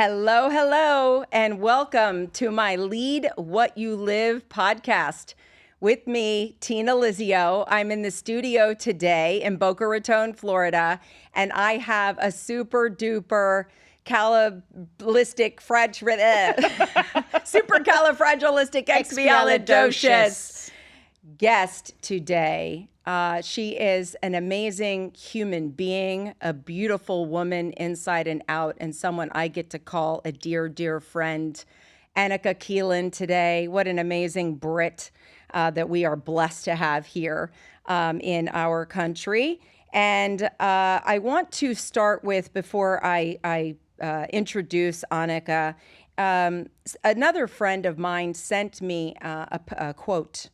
Hello, hello, and welcome to my Lead What You Live podcast. With me, Tina Lizio. I'm in the studio today in Boca Raton, Florida, and I have a super duper supercalifragilisticexpialidocious guest today. She is an amazing human being, a beautiful woman inside and out, and someone I get to call a dear, dear friend. Annika Keilland today. What an amazing Brit that we are blessed to have here in our country. And I want to start with, before I introduce Annika, another friend of mine sent me a quote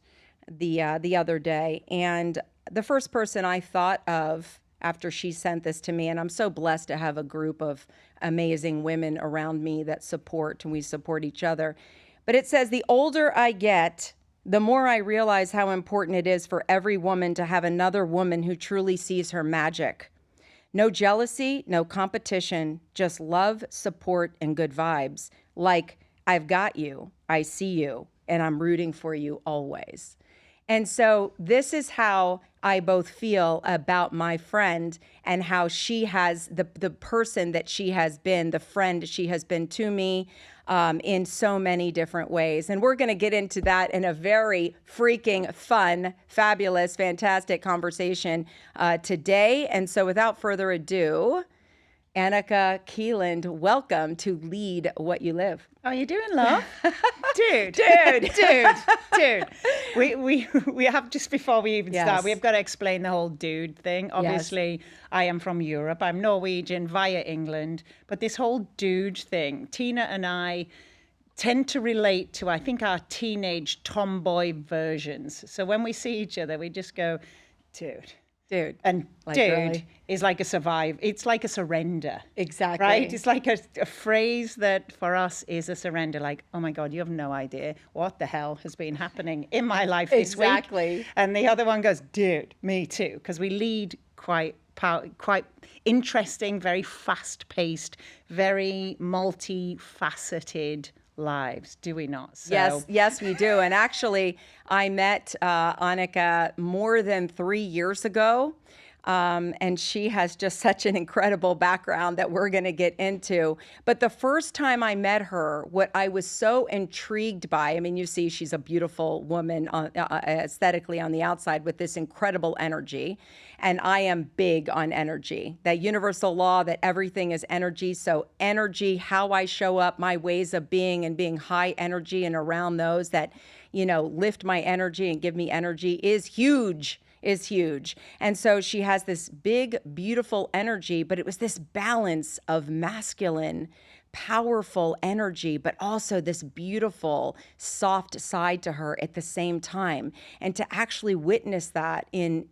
the other day, and the first person I thought of after she sent this to me, and I'm so blessed to have a group of amazing women around me that support, and we support each other. But it says, the older I get, the more I realize how important it is for every woman to have another woman who truly sees her magic. No jealousy, no competition, just love, support, and good vibes. Like, I've got you, I see you, and I'm rooting for you always. And so this is how I both feel about my friend and how she has, the person that she has been, the friend she has been to me in so many different ways. And we're going to get into that in a very freaking fun, fabulous, fantastic conversation today. And so without further ado, Annika Keilland, welcome to Lead What You Live. How are you doing, love? Dude. We have, just before we even start, we have got to explain the whole dude thing. Obviously, I am from Europe. I'm Norwegian via England. But this whole dude thing, Tina and I tend to relate to, I think, our teenage tomboy versions. So when we see each other, we just go, dude. And like, dude really? Is like a survive. It's like a surrender. Exactly. Right? It's like a phrase that for us is a surrender. Like, oh my God, you have no idea what the hell has been happening in my life this week. Exactly. And the other one goes, dude, me too. Because we lead quite interesting, very fast-paced, very multifaceted lives, do we not? So. Yes, we do. And actually, I met Annika more than 3 years ago. And she has just such an incredible background that we're going to get into. But the first time I met her, what I was so intrigued by, I mean, you see, she's a beautiful woman aesthetically on the outside with this incredible energy. And I am big on energy, that universal law that everything is energy. So energy, how I show up, my ways of being and being high energy and around those that, you know, lift my energy and give me energy is huge. And so she has this big, beautiful energy, but it was this balance of masculine, powerful energy, but also this beautiful, soft side to her at the same time. And to actually witness that in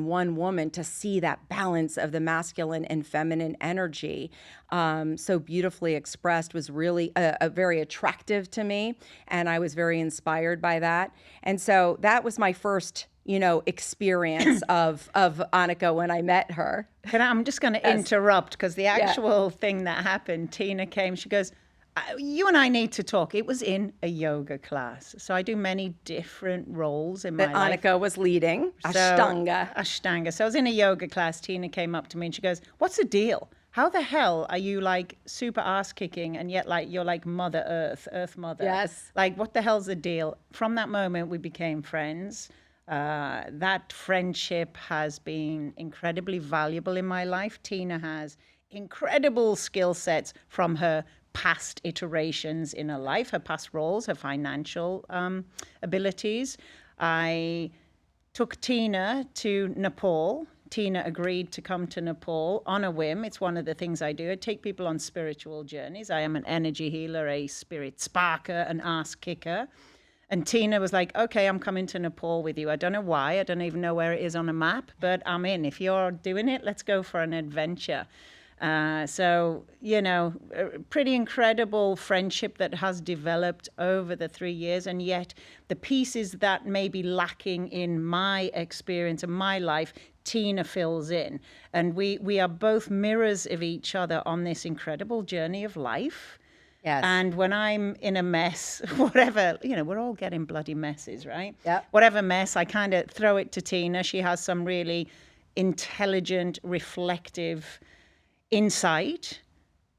one woman, to see that balance of the masculine and feminine energy so beautifully expressed was really a very attractive to me. And I was very inspired by that. And so that was my first experience of Annika when I met her. I'm just going to interrupt because the actual thing that happened, Tina came, she goes, you and I need to talk. It was in a yoga class. So I do many different roles in my life. Annika was leading, Ashtanga. So I was in a yoga class. Tina came up to me and she goes, what's the deal? How the hell are you like super ass kicking and yet like you're like Mother Earth Mother? Yes. Like what the hell's the deal? From that moment, we became friends. That friendship has been incredibly valuable in my life. Tina has incredible skill sets from her past iterations in her life, her past roles, her financial abilities. I took Tina to Nepal. Tina agreed to come to Nepal on a whim. It's one of the things I do. I take people on spiritual journeys. I am an energy healer, a spirit sparker, an ass kicker. And Tina was like, okay, I'm coming to Nepal with you. I don't know why. I don't even know where it is on a map, but I'm in. If you're doing it, let's go for an adventure. So, you know, a pretty incredible friendship that has developed over the 3 years. And yet the pieces that may be lacking in my experience and my life, Tina fills in. And we are both mirrors of each other on this incredible journey of life. Yes. And when I'm in a mess, whatever, you know, we're all getting bloody messes, right? Yep. Whatever mess, I kind of throw it to Tina. She has some really intelligent, reflective insight.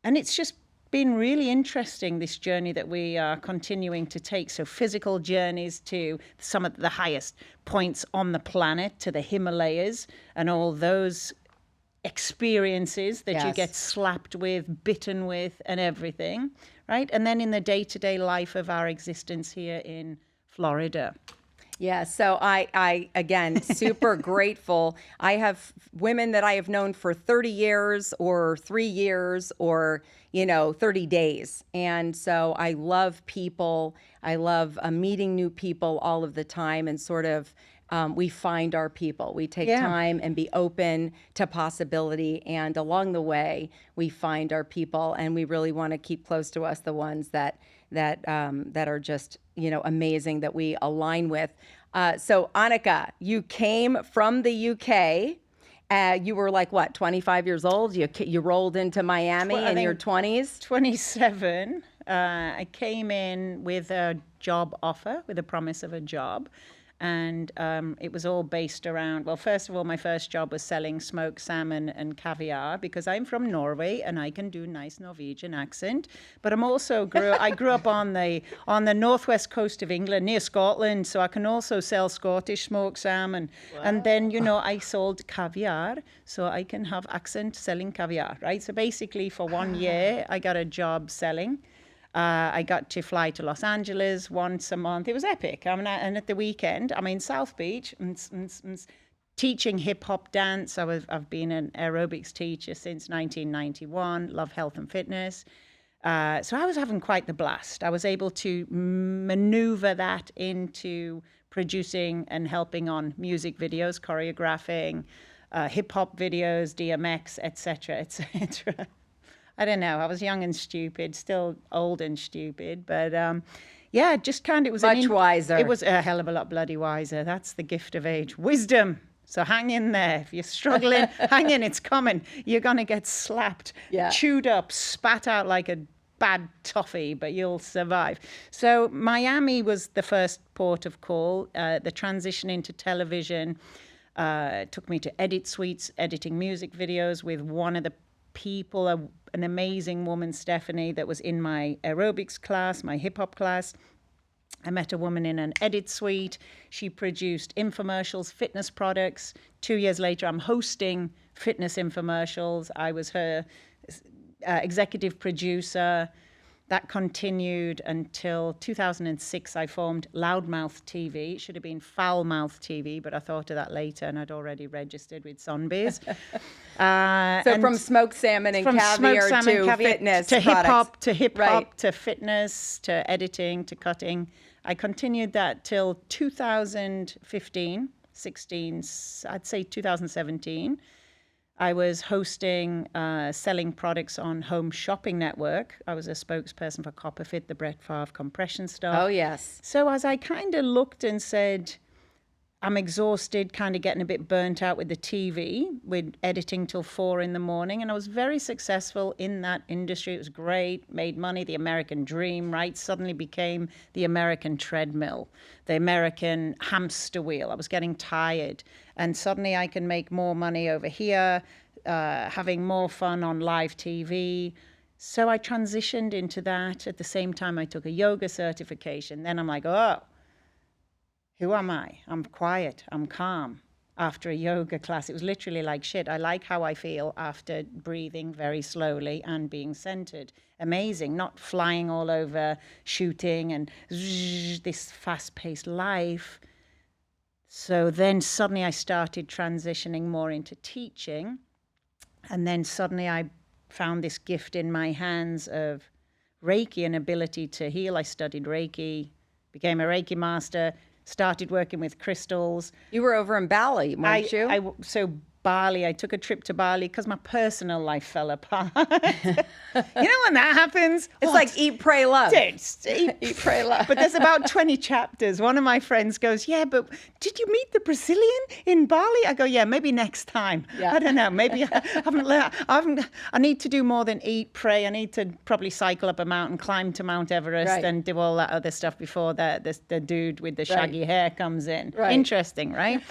And it's just been really interesting, this journey that we are continuing to take. So physical journeys to some of the highest points on the planet, to the Himalayas, and all those experiences that you get slapped with, bitten with, and everything, right? And then in the day-to-day life of our existence here in Florida. Yeah, so I again, super grateful. I have women that I have known for 30 years or 3 years or, 30 days. And so I love people. I love meeting new people all of the time, and sort of we find our people. We take time and be open to possibility. And along the way, we find our people, and we really want to keep close to us the ones that are just, amazing, that we align with. So Annika, you came from the UK. You were like, what, 25 years old? You rolled into Miami in your 20s? 27. I came in with a job offer, with a promise of a job. And it was all based around, well, first of all, my first job was selling smoked salmon and caviar, because I'm from Norway and I can do nice Norwegian accent. But I grew up on the northwest coast of England, near Scotland, so I can also sell Scottish smoked salmon. Wow. And then, I sold caviar, so I can have accent selling caviar, right? So basically for 1 year, I got a job selling. I got to fly to Los Angeles once a month. It was epic. And at the weekend, I'm in South Beach, teaching hip hop dance. I've been an aerobics teacher since 1991. Love health and fitness. So I was having quite the blast. I was able to maneuver that into producing and helping on music videos, choreographing, hip hop videos, DMX, etc., etc. I don't know. I was young and stupid, still old and stupid, but just kind of, it was much wiser. It was a hell of a lot bloody wiser. That's the gift of age, wisdom. So hang in there. If you're struggling, hang in. It's coming. You're gonna get slapped, chewed up, spat out like a bad toffee, but you'll survive. So Miami was the first port of call. The transition into television took me to edit suites, editing music videos with one of the people, an amazing woman, Stephanie, that was in my aerobics class, my hip hop class. I met a woman in an edit suite. She produced infomercials, fitness products. 2 years later, I'm hosting fitness infomercials. I was her executive producer. That continued until 2006. I formed Loudmouth TV. It should have been Foulmouth TV, but I thought of that later, and I'd already registered with Sunbiz. So from smoked salmon and caviar to fitness to products. hip hop to fitness to editing to cutting. I continued that till 2015, 16, I'd say 2017. I was hosting selling products on Home Shopping Network. I was a spokesperson for Copperfit, the Brett Favre compression stuff. Oh, yes. So as I kind of looked and said, I'm exhausted, kind of getting a bit burnt out with the TV, with editing till 4 a.m, and I was very successful in that industry. It was great, made money, the American dream, right? Suddenly became the American treadmill, the American hamster wheel. I was getting tired, and suddenly I can make more money over here, having more fun on live TV. So I transitioned into that. At the same time, I took a yoga certification. Then I'm like, oh, who am I? I'm quiet. I'm calm. After a yoga class, it was literally like, shit, I like how I feel after breathing very slowly and being centered. Amazing. Not flying all over, shooting and this fast-paced life. So then suddenly I started transitioning more into teaching. And then suddenly I found this gift in my hands of Reiki, an ability to heal. I studied Reiki, became a Reiki master, started working with crystals. You were over in Bali, weren't you? So Bali. I took a trip to Bali because my personal life fell apart. You know when that happens? It's like eat, pray, love. Dude, Eat, pray, love. But there's about 20 chapters. One of my friends goes, yeah, but did you meet the Brazilian in Bali? I go, yeah, maybe next time. Yeah. I don't know. Maybe I need to do more than eat, pray. I need to probably cycle up a mountain, climb to Mount Everest, Right. and do all that other stuff before the dude with the shaggy hair comes in. Right. Interesting, right?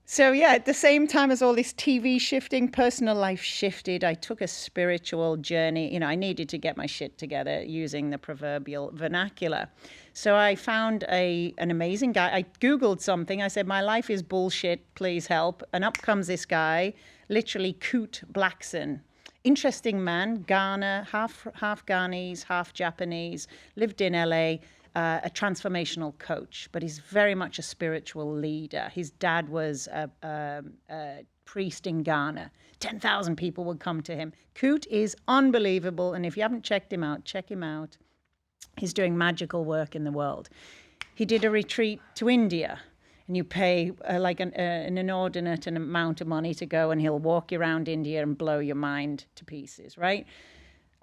So yeah, at the same time as all this TV shifting, personal life shifted. I took a spiritual journey. You know, I needed to get my shit together using the proverbial vernacular. So I found an amazing guy. I Googled something. I said, my life is bullshit, please help. And up comes this guy, literally Coot Blackson. Interesting man, Ghana, half Ghanese, half Japanese, lived in LA. A transformational coach, but he's very much a spiritual leader. His dad was a priest in Ghana. 10,000 people would come to him. Coot is unbelievable, and if you haven't checked him out, check him out. He's doing magical work in the world. He did a retreat to India, and you pay like an inordinate amount of money to go, and he'll walk you around India and blow your mind to pieces, right?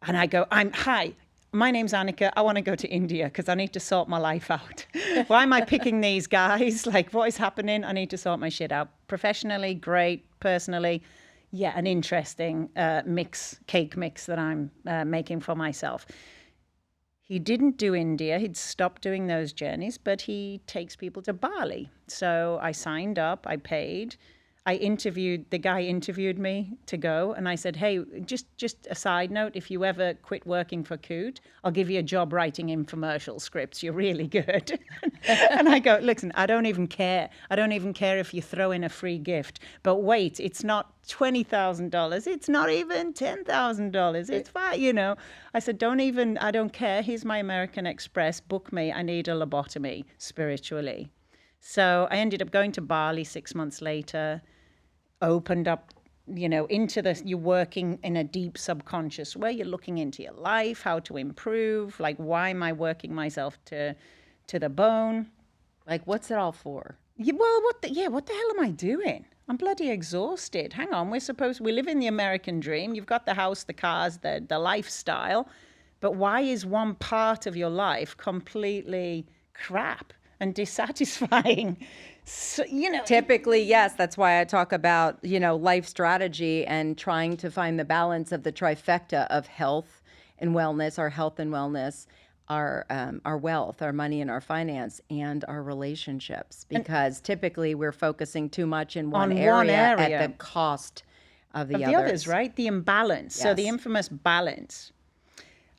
And I go, hi. My name's Annika. I want to go to India because I need to sort my life out. Why am I picking these guys? Like, what is happening? I need to sort my shit out. Professionally, great. Personally, yeah, an interesting cake mix that I'm making for myself. He didn't do India. He'd stopped doing those journeys, but he takes people to Bali. So I signed up. I paid. The guy interviewed me to go, and I said, hey, just a side note, if you ever quit working for Coot, I'll give you a job writing infomercial scripts. You're really good. And I go, listen, I don't even care. I don't even care if you throw in a free gift. But wait, it's not $20,000. It's not even $10,000. It's fine, you know. I said, I don't care. Here's my American Express. Book me. I need a lobotomy spiritually. So I ended up going to Bali 6 months later, opened up, you know, you're working in a deep subconscious where you're looking into your life, how to improve, like, why am I working myself to the bone? Like, what's it all for? Yeah, well, what the hell am I doing? I'm bloody exhausted. Hang on, we live in the American dream. You've got the house, the cars, the lifestyle. But why is one part of your life completely crap and dissatisfying? So, you know, Typically, yes. That's why I talk about, you know, life strategy and trying to find the balance of the trifecta of health and wellness, our health and wellness, our wealth, our money and our finance, and our relationships. Because typically we're focusing too much in one area at the cost of the others, right? The imbalance. Yes. So the infamous balance.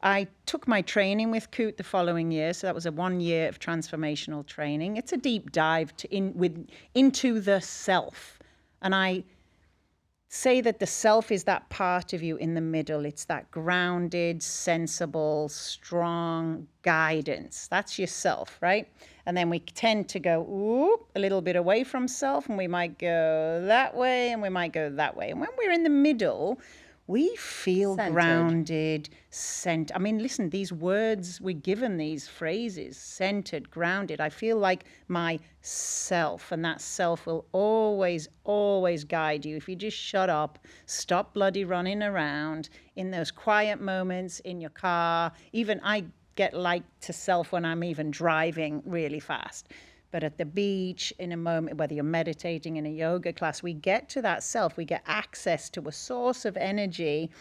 I took my training with Coot the following year. So that was a 1 year of transformational training. It's a deep dive into the self. And I say that the self is that part of you in the middle. It's that grounded, sensible, strong guidance. That's yourself, right? And then we tend to go a little bit away from self, and we might go that way, and we might go that way. And when we're in the middle, we feel centered. Grounded, I mean, listen, these words, we're given these phrases, centered, grounded. I feel like my self, and that self will always, always guide you. If you just shut up, stop bloody running around in those quiet moments in your car. Even I get like to self when I'm even driving really fast. But at the beach, in a moment, whether you're meditating in a yoga class, we get to that self. We get access to a source of energy,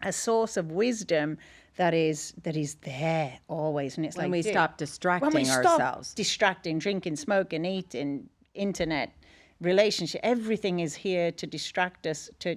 a source of wisdom that is there always. And it's when like, we stop distracting ourselves. Distracting, drinking, smoking, eating, internet, relationship, everything is here to distract us, to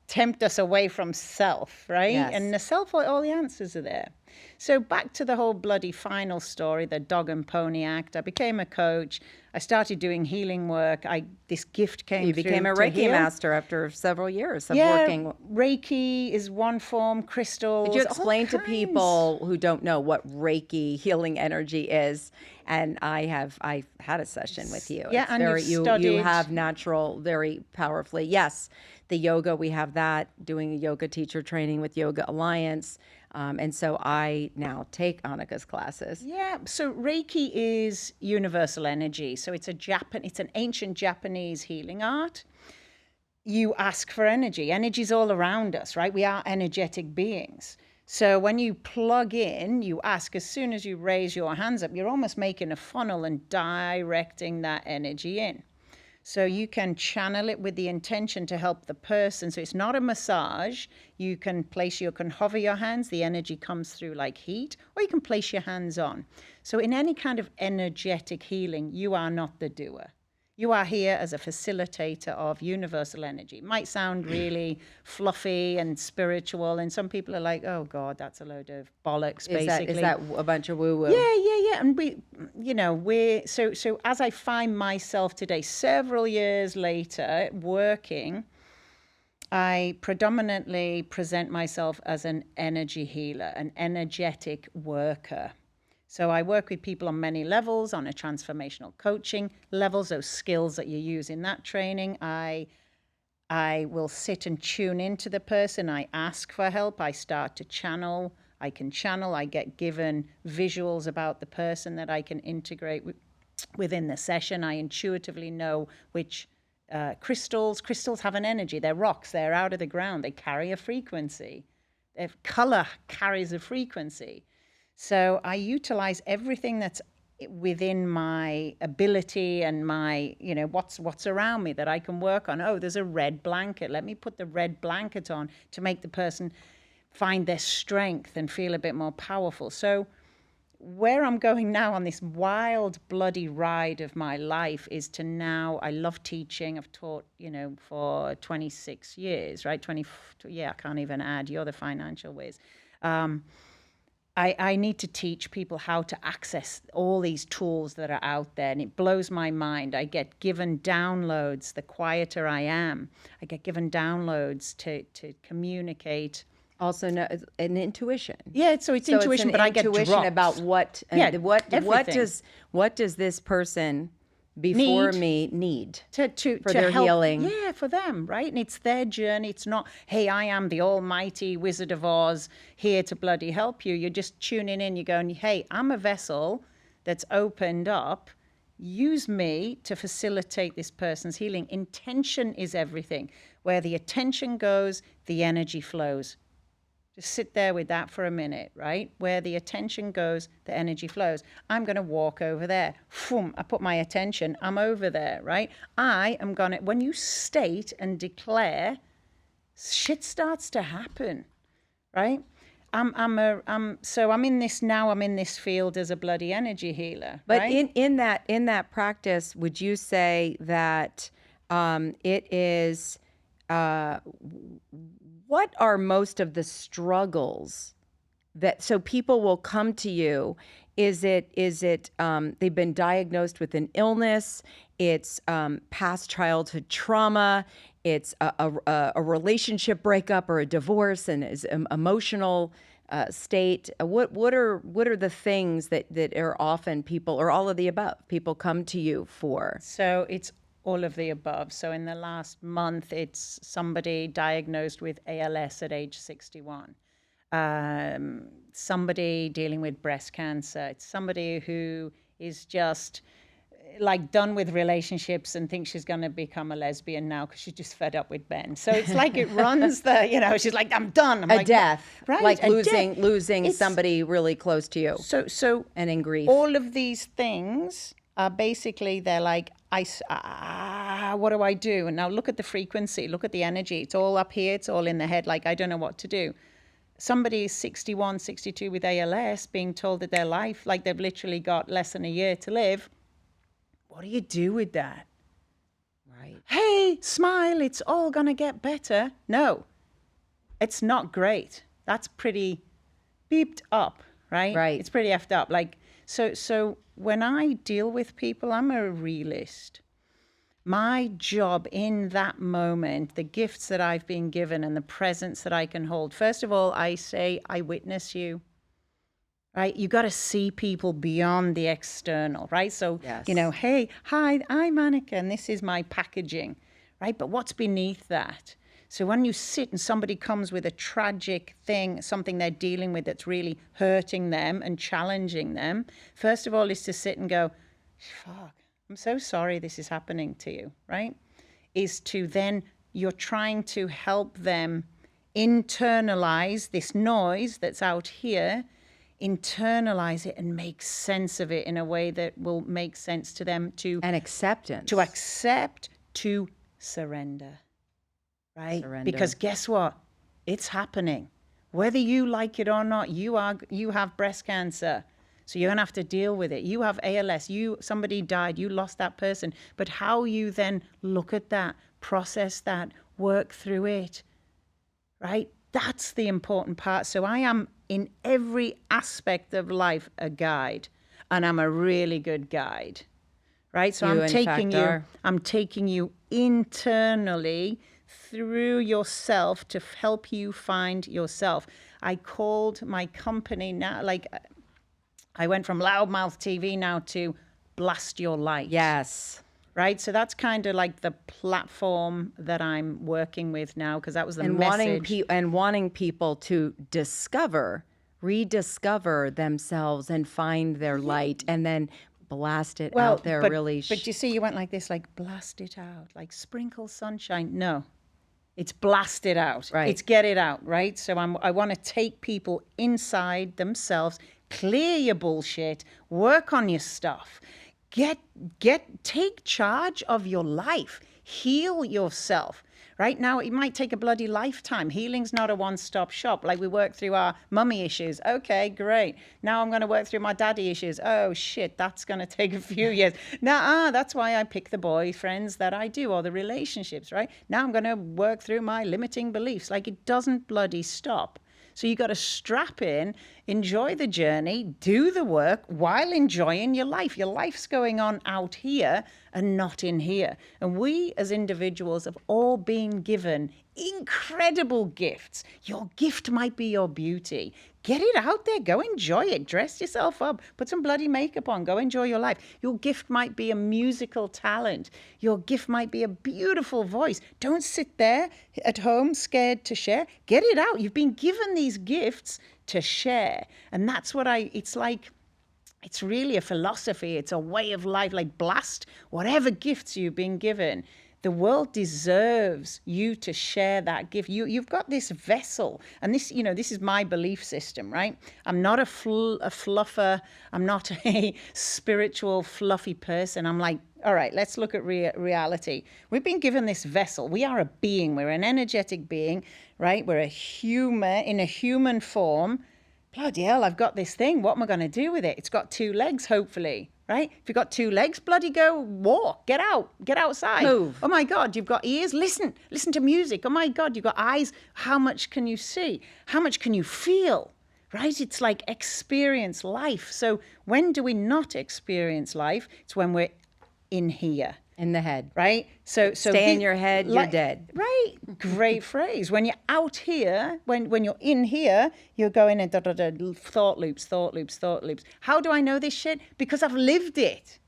tempt us away from self, right? Yes. And the self, all the answers are there. So back to the whole bloody final story, the dog and pony act. I became a coach. I started doing healing work. This gift came through. You became a Reiki master after several years of working. Reiki is one form, crystals. Could you explain to people who don't know what Reiki healing energy is? And I've had a session with you. Yeah, it's you have natural, very powerfully. Yes. the yoga, we have that, doing a yoga teacher training with Yoga Alliance. And so I now take Annika's classes. Yeah, so Reiki is universal energy. So it's an ancient Japanese healing art. You ask for energy. Energy's all around us, right? We are energetic beings. So when you plug in, you ask, as soon as you raise your hands up, you're almost making a funnel and directing that energy in. So you can channel it with the intention to help the person. So it's not a massage. You can hover your hands, the energy comes through like heat, or you can place your hands on. So in any kind of energetic healing, you are not the doer. You are here as a facilitator of universal energy. It might sound really fluffy and spiritual, and some people are like, oh God, that's a load of bollocks, basically. Is that a bunch of woo-woo? Yeah. And so as I find myself today, several years later, working, I predominantly present myself as an energy healer, an energetic worker. So I work with people on many levels, on a transformational coaching levels, those skills that you use in that training. I will sit and tune into the person. I ask for help. I start to channel. I can channel. I get given visuals about the person that I can integrate within the session. I intuitively know which crystals have an energy. They're rocks. They're out of the ground. They carry a frequency. Their color carries a frequency. So I utilize everything that's within my ability and my, what's around me that I can work on. Oh, there's a red blanket. Let me put the red blanket on to make the person find their strength and feel a bit more powerful. So where I'm going now on this wild, bloody ride of my life is to now, I love teaching. I've taught, for 26 years, right? I can't even add. You're the financial whiz. I need to teach people how to access all these tools that are out there, and it blows my mind. I get given downloads. The quieter I am, I get given downloads to communicate. Also, an intuition. Yeah, so it's intuition, but I get intuition about what. What does this person before me need to their help, healing? Yeah, for them, right? And it's their journey. It's not, hey, I am the almighty Wizard of Oz here to bloody help you. You're just tuning in. You're going, hey, I'm a vessel that's opened up. Use me to facilitate this person's healing. Intention is everything. Where the attention goes, the energy flows. Just sit there with that for a minute, right? Where the attention goes, the energy flows. I'm going to walk over there. Boom, I put my attention, I'm over there, right? I am going to, when you state and declare, shit starts to happen, right? I'm in this field as a bloody energy healer. But right? in that practice, would you say that it is what are most of the struggles that, so people will come to you? Is it they've been diagnosed with an illness? It's past childhood trauma. It's a relationship breakup or a divorce, and is emotional state. What are the things that are often people, or all of the above, people come to you for? So it's all of the above. So in the last month, it's somebody diagnosed with ALS at age 61. Somebody dealing with breast cancer. It's somebody who is just like done with relationships and thinks she's going to become a lesbian now because she's just fed up with Ben. So it's like it runs the, she's like, I'm done. I'm Death, right? Like losing somebody really close to you. So and in grief. All of these things are basically, they're like, what do I do? And now look at the frequency, look at the energy. It's all up here. It's all in the head. Like, I don't know what to do. Somebody is 61, 62 with ALS being told that their life, like they've literally got less than a year to live. What do you do with that? Right. Hey, smile. It's all going to get better. No, it's not great. That's pretty beeped up, right? Right. It's pretty effed up. Like, so when I deal with people, I'm a realist. My job in that moment, the gifts that I've been given and the presence that I can hold, first of all, I say, I witness you, right? You got to see people beyond the external, right? So, yes. Hey, hi, I'm Annika, and this is my packaging, right? But what's beneath that? So when you sit and somebody comes with a tragic thing, something they're dealing with that's really hurting them and challenging them, first of all is to sit and go, fuck, I'm so sorry this is happening to you, right? Is to then, you're trying to help them internalize this noise that's out here, internalize it and make sense of it in a way that will make sense to them, to And acceptance. to accept, to surrender, right? Surrender. Because guess what? It's happening. Whether you like it or not, you have breast cancer. So you're gonna have to deal with it. You have ALS, somebody died, you lost that person. But how you then look at that, process that, work through it, right? That's the important part. So I am in every aspect of life a guide, and I'm a really good guide, right? So I'm taking you internally through yourself to help you find yourself. I called my company now, like I went from loudmouth TV now to blast your light. Yes. Right? So that's kind of like the platform that I'm working with now, because that was the And message. wanting people to rediscover themselves and find their light, and then blast it out there. But you see, you went like this, like blast it out, like sprinkle sunshine. No, it's blast it out. Right. It's get it out, right? So I want to take people inside themselves, clear your bullshit, work on your stuff. Take charge of your life, heal yourself. Right now, it might take a bloody lifetime. Healing's not a one-stop shop. Like we work through our mummy issues. Okay, great. Now I'm going to work through my daddy issues. Oh shit, that's going to take a few years. Now, that's why I pick the boyfriends that I do, or the relationships, right? Now I'm going to work through my limiting beliefs. Like it doesn't bloody stop. So you got to strap in, enjoy the journey, do the work while enjoying your life. Your life's going on out here and not in here. And we as individuals have all been given incredible gifts. Your gift might be your beauty. Get it out there. Go enjoy it. Dress yourself up. Put some bloody makeup on. Go enjoy your life. Your gift might be a musical talent. Your gift might be a beautiful voice. Don't sit there at home scared to share. Get it out. You've been given these gifts to share. And that's what it's like. It's really a philosophy. It's a way of life. Like blast whatever gifts you've been given. The world deserves you to share that gift. You've got this vessel, and this is my belief system, right? I'm not a fluffer. I'm not a spiritual fluffy person. I'm like, all right, let's look at reality. We've been given this vessel. We are a being. We're an energetic being, right? We're in a human form. Bloody hell, I've got this thing. What am I going to do with it? It's got 2 legs, hopefully. Right? If you've got 2 legs, bloody go walk, get out, get outside. Move. Oh my God, you've got ears, listen to music. Oh my God, you've got eyes. How much can you see? How much can you feel? Right? It's like experience life. So when do we not experience life? It's when we're in here. In the head. Right? So stay in your head, you're dead. Right? Great phrase. When you're out here, when you're in here, you're going in thought loops. How do I know this shit? Because I've lived it.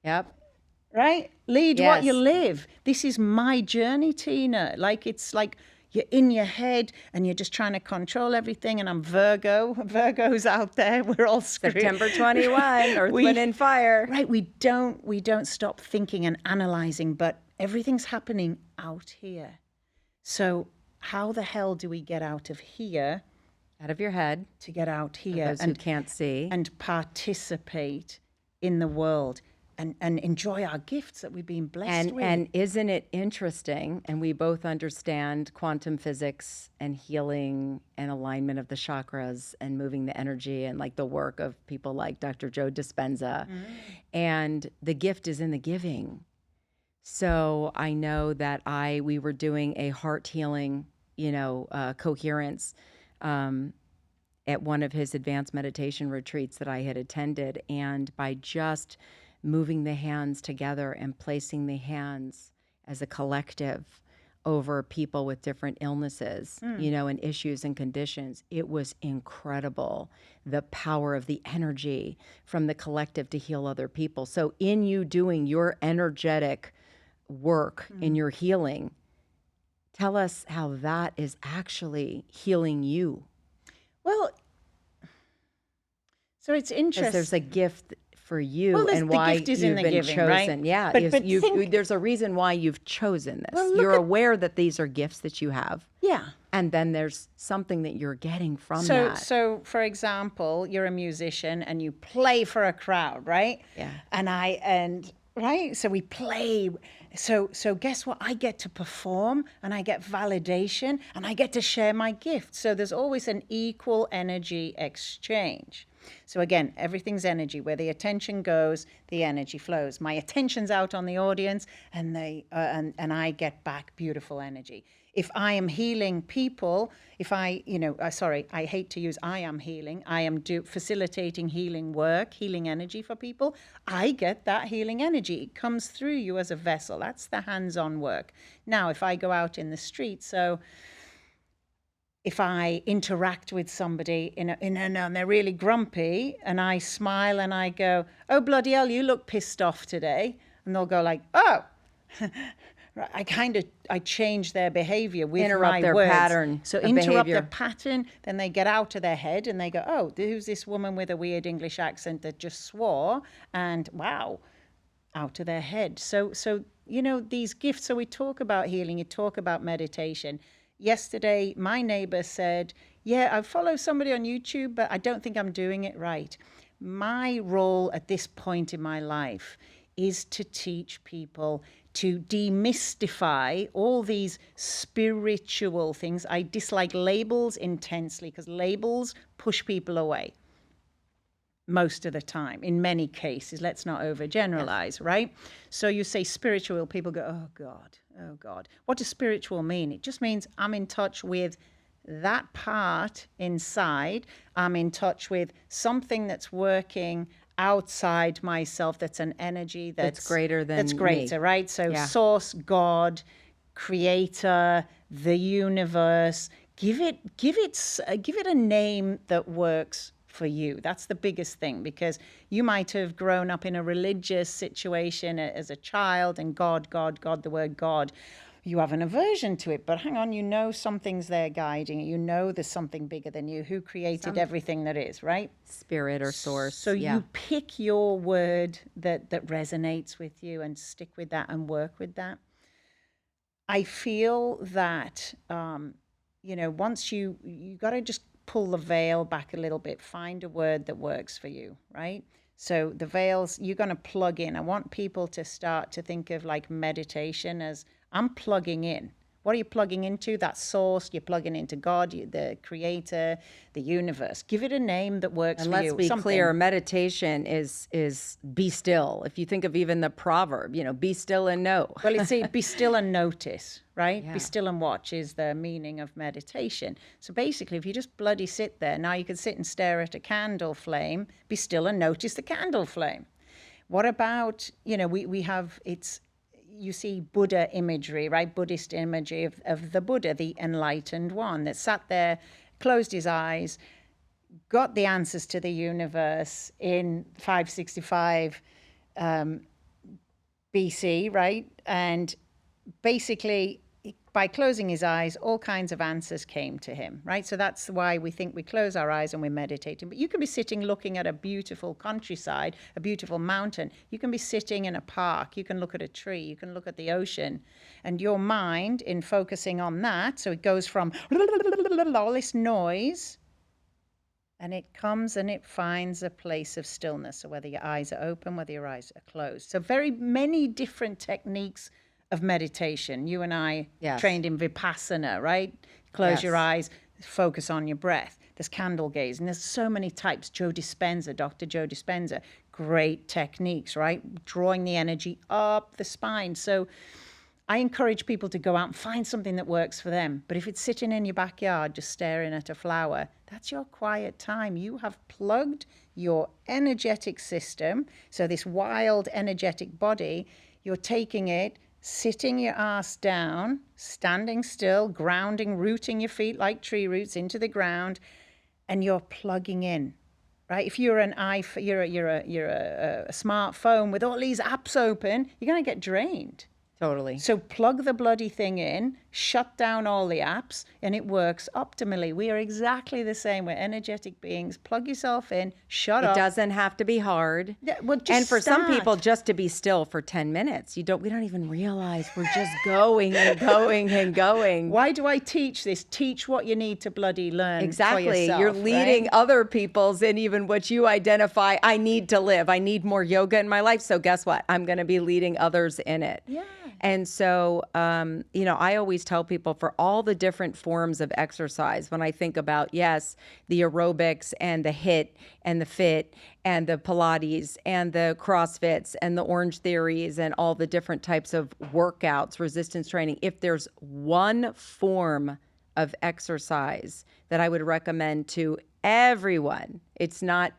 Yep. Right? Lead what you live. This is my journey, Tina. Like it's like you're in your head and you're just trying to control everything. And I'm Virgo. Virgo's out there. We're all screwed. September 21, Earth, Wind, and Fire. Right. We don't stop thinking and analyzing, but everything's happening out here. So how the hell do we get out of here? Out of your head. To get out here. For those who can't see. And participate in the world. And enjoy our gifts that we've been blessed with. And isn't it interesting? And we both understand quantum physics and healing and alignment of the chakras and moving the energy and like the work of people like Dr. Joe Dispenza. And the gift is in the giving. So I know that we were doing a heart healing, coherence at one of his advanced meditation retreats that I had attended. And by just moving the hands together and placing the hands as a collective over people with different illnesses, and issues and conditions, it was incredible, the power of the energy from the collective to heal other people. So in you doing your energetic work in your healing, Tell us how that is actually healing you. Well, so it's Because interesting. there's a gift for you Well, and the why gift is in you've the been giving, chosen. right? Yeah, But there's a reason why you've chosen this. Well, look You're at- aware that these are gifts that you have. Yeah. And then there's something that you're getting from So, that. so for example, you're a musician and you play for a crowd, right? Yeah. Right. So we play. So guess what? I get to perform and I get validation and I get to share my gift. So there's always an equal energy exchange. So again, everything's energy. Where the attention goes, the energy flows. My attention's out on the audience, and and I get back beautiful energy. If I am healing people, if I, I hate to use I am healing. I am facilitating healing work, healing energy for people. I get that healing energy. It comes through you as a vessel. That's the hands-on work. Now, if I go out in the street, so if I interact with somebody and they're really grumpy and I smile and I go, oh, bloody hell, you look pissed off today. And they'll go like, oh, I change their behavior with Interrupt my their words. pattern So of interrupt behavior. their pattern, then they get out of their head and they go, oh, who's this woman with a weird English accent that just swore? And wow, out of their head. So these gifts. So we talk about healing, you talk about meditation. Yesterday, my neighbor said, yeah, I follow somebody on YouTube, but I don't think I'm doing it right. My role at this point in my life is to teach people to demystify all these spiritual things. I dislike labels intensely because labels push people away most of the time, in many cases. Let's not overgeneralize, right? So you say spiritual, people go, oh God, oh God. What does spiritual mean? It just means I'm in touch with that part inside. I'm in touch with something that's working outside myself, that's an energy that's greater than that's greater, me. right? So Yeah. source, God, creator, the universe. Give it a name that works for you. That's the biggest thing, because you might have grown up in a religious situation as a child, and God, the word God, you have an aversion to it. But hang on, something's there guiding you. There's something bigger than you who created everything that is, right? Spirit or source. So you pick your word that resonates with you and stick with that and work with that. I feel that, once you got to just pull the veil back a little bit, find a word that works for you, right? So the veils, you're going to plug in. I want people to start to think of like meditation as I'm plugging in. What are you plugging into? That source. You're plugging into God, the creator, the universe. Give it a name that works for you. And let's be clear, meditation is be still. If you think of even the proverb, be still and know. Well, it's be still and notice, right? Yeah. Be still and watch is the meaning of meditation. So basically, if you just bloody sit there, now you can sit and stare at a candle flame, be still and notice the candle flame. What about, we have, you see Buddha imagery, right? Buddhist imagery of the Buddha, the enlightened one that sat there, closed his eyes, got the answers to the universe in 565 BC, right? And basically, by closing his eyes, all kinds of answers came to him, right? So that's why we think we close our eyes and we're meditating. But you can be sitting looking at a beautiful countryside, a beautiful mountain. You can be sitting in a park. You can look at a tree. You can look at the ocean. And your mind, in focusing on that, so it goes from all this noise, and it comes and it finds a place of stillness. So whether your eyes are open, whether your eyes are closed. So very many different techniques of meditation. You and I trained in Vipassana, right? Close your eyes, focus on your breath. There's candle gaze, and there's so many types. Dr. Joe Dispenza, great techniques, right? Drawing the energy up the spine. So I encourage people to go out and find something that works for them. But if it's sitting in your backyard just staring at a flower, that's your quiet time. You have plugged your energetic system. So this wild energetic body, you're taking it, sitting your ass down, standing still, grounding, rooting your feet like tree roots into the ground, and you're plugging in, right? If you're you're a smartphone with all these apps open, you're going to get drained. Totally. So plug the bloody thing in, shut down all the apps, and it works optimally. We are exactly the same. We're energetic beings. Plug yourself in, shut It up. doesn't have to be hard. Yeah, well, just And for some start. people, just to be still for 10 minutes, we don't even realize we're just going and going and going. Why do I teach this? Teach what you need to bloody learn. Exactly. For yourself, You're leading right? other people's in even what you identify. I need to live. I need more yoga in my life. So guess what? I'm going to be leading others in it. Yeah. And so, I always tell people for all the different forms of exercise, when I think about, yes, the aerobics and the HIIT and the FIT and the Pilates and the CrossFits and the Orange Theories and all the different types of workouts, resistance training, if there's one form of exercise that I would recommend to everyone, it's not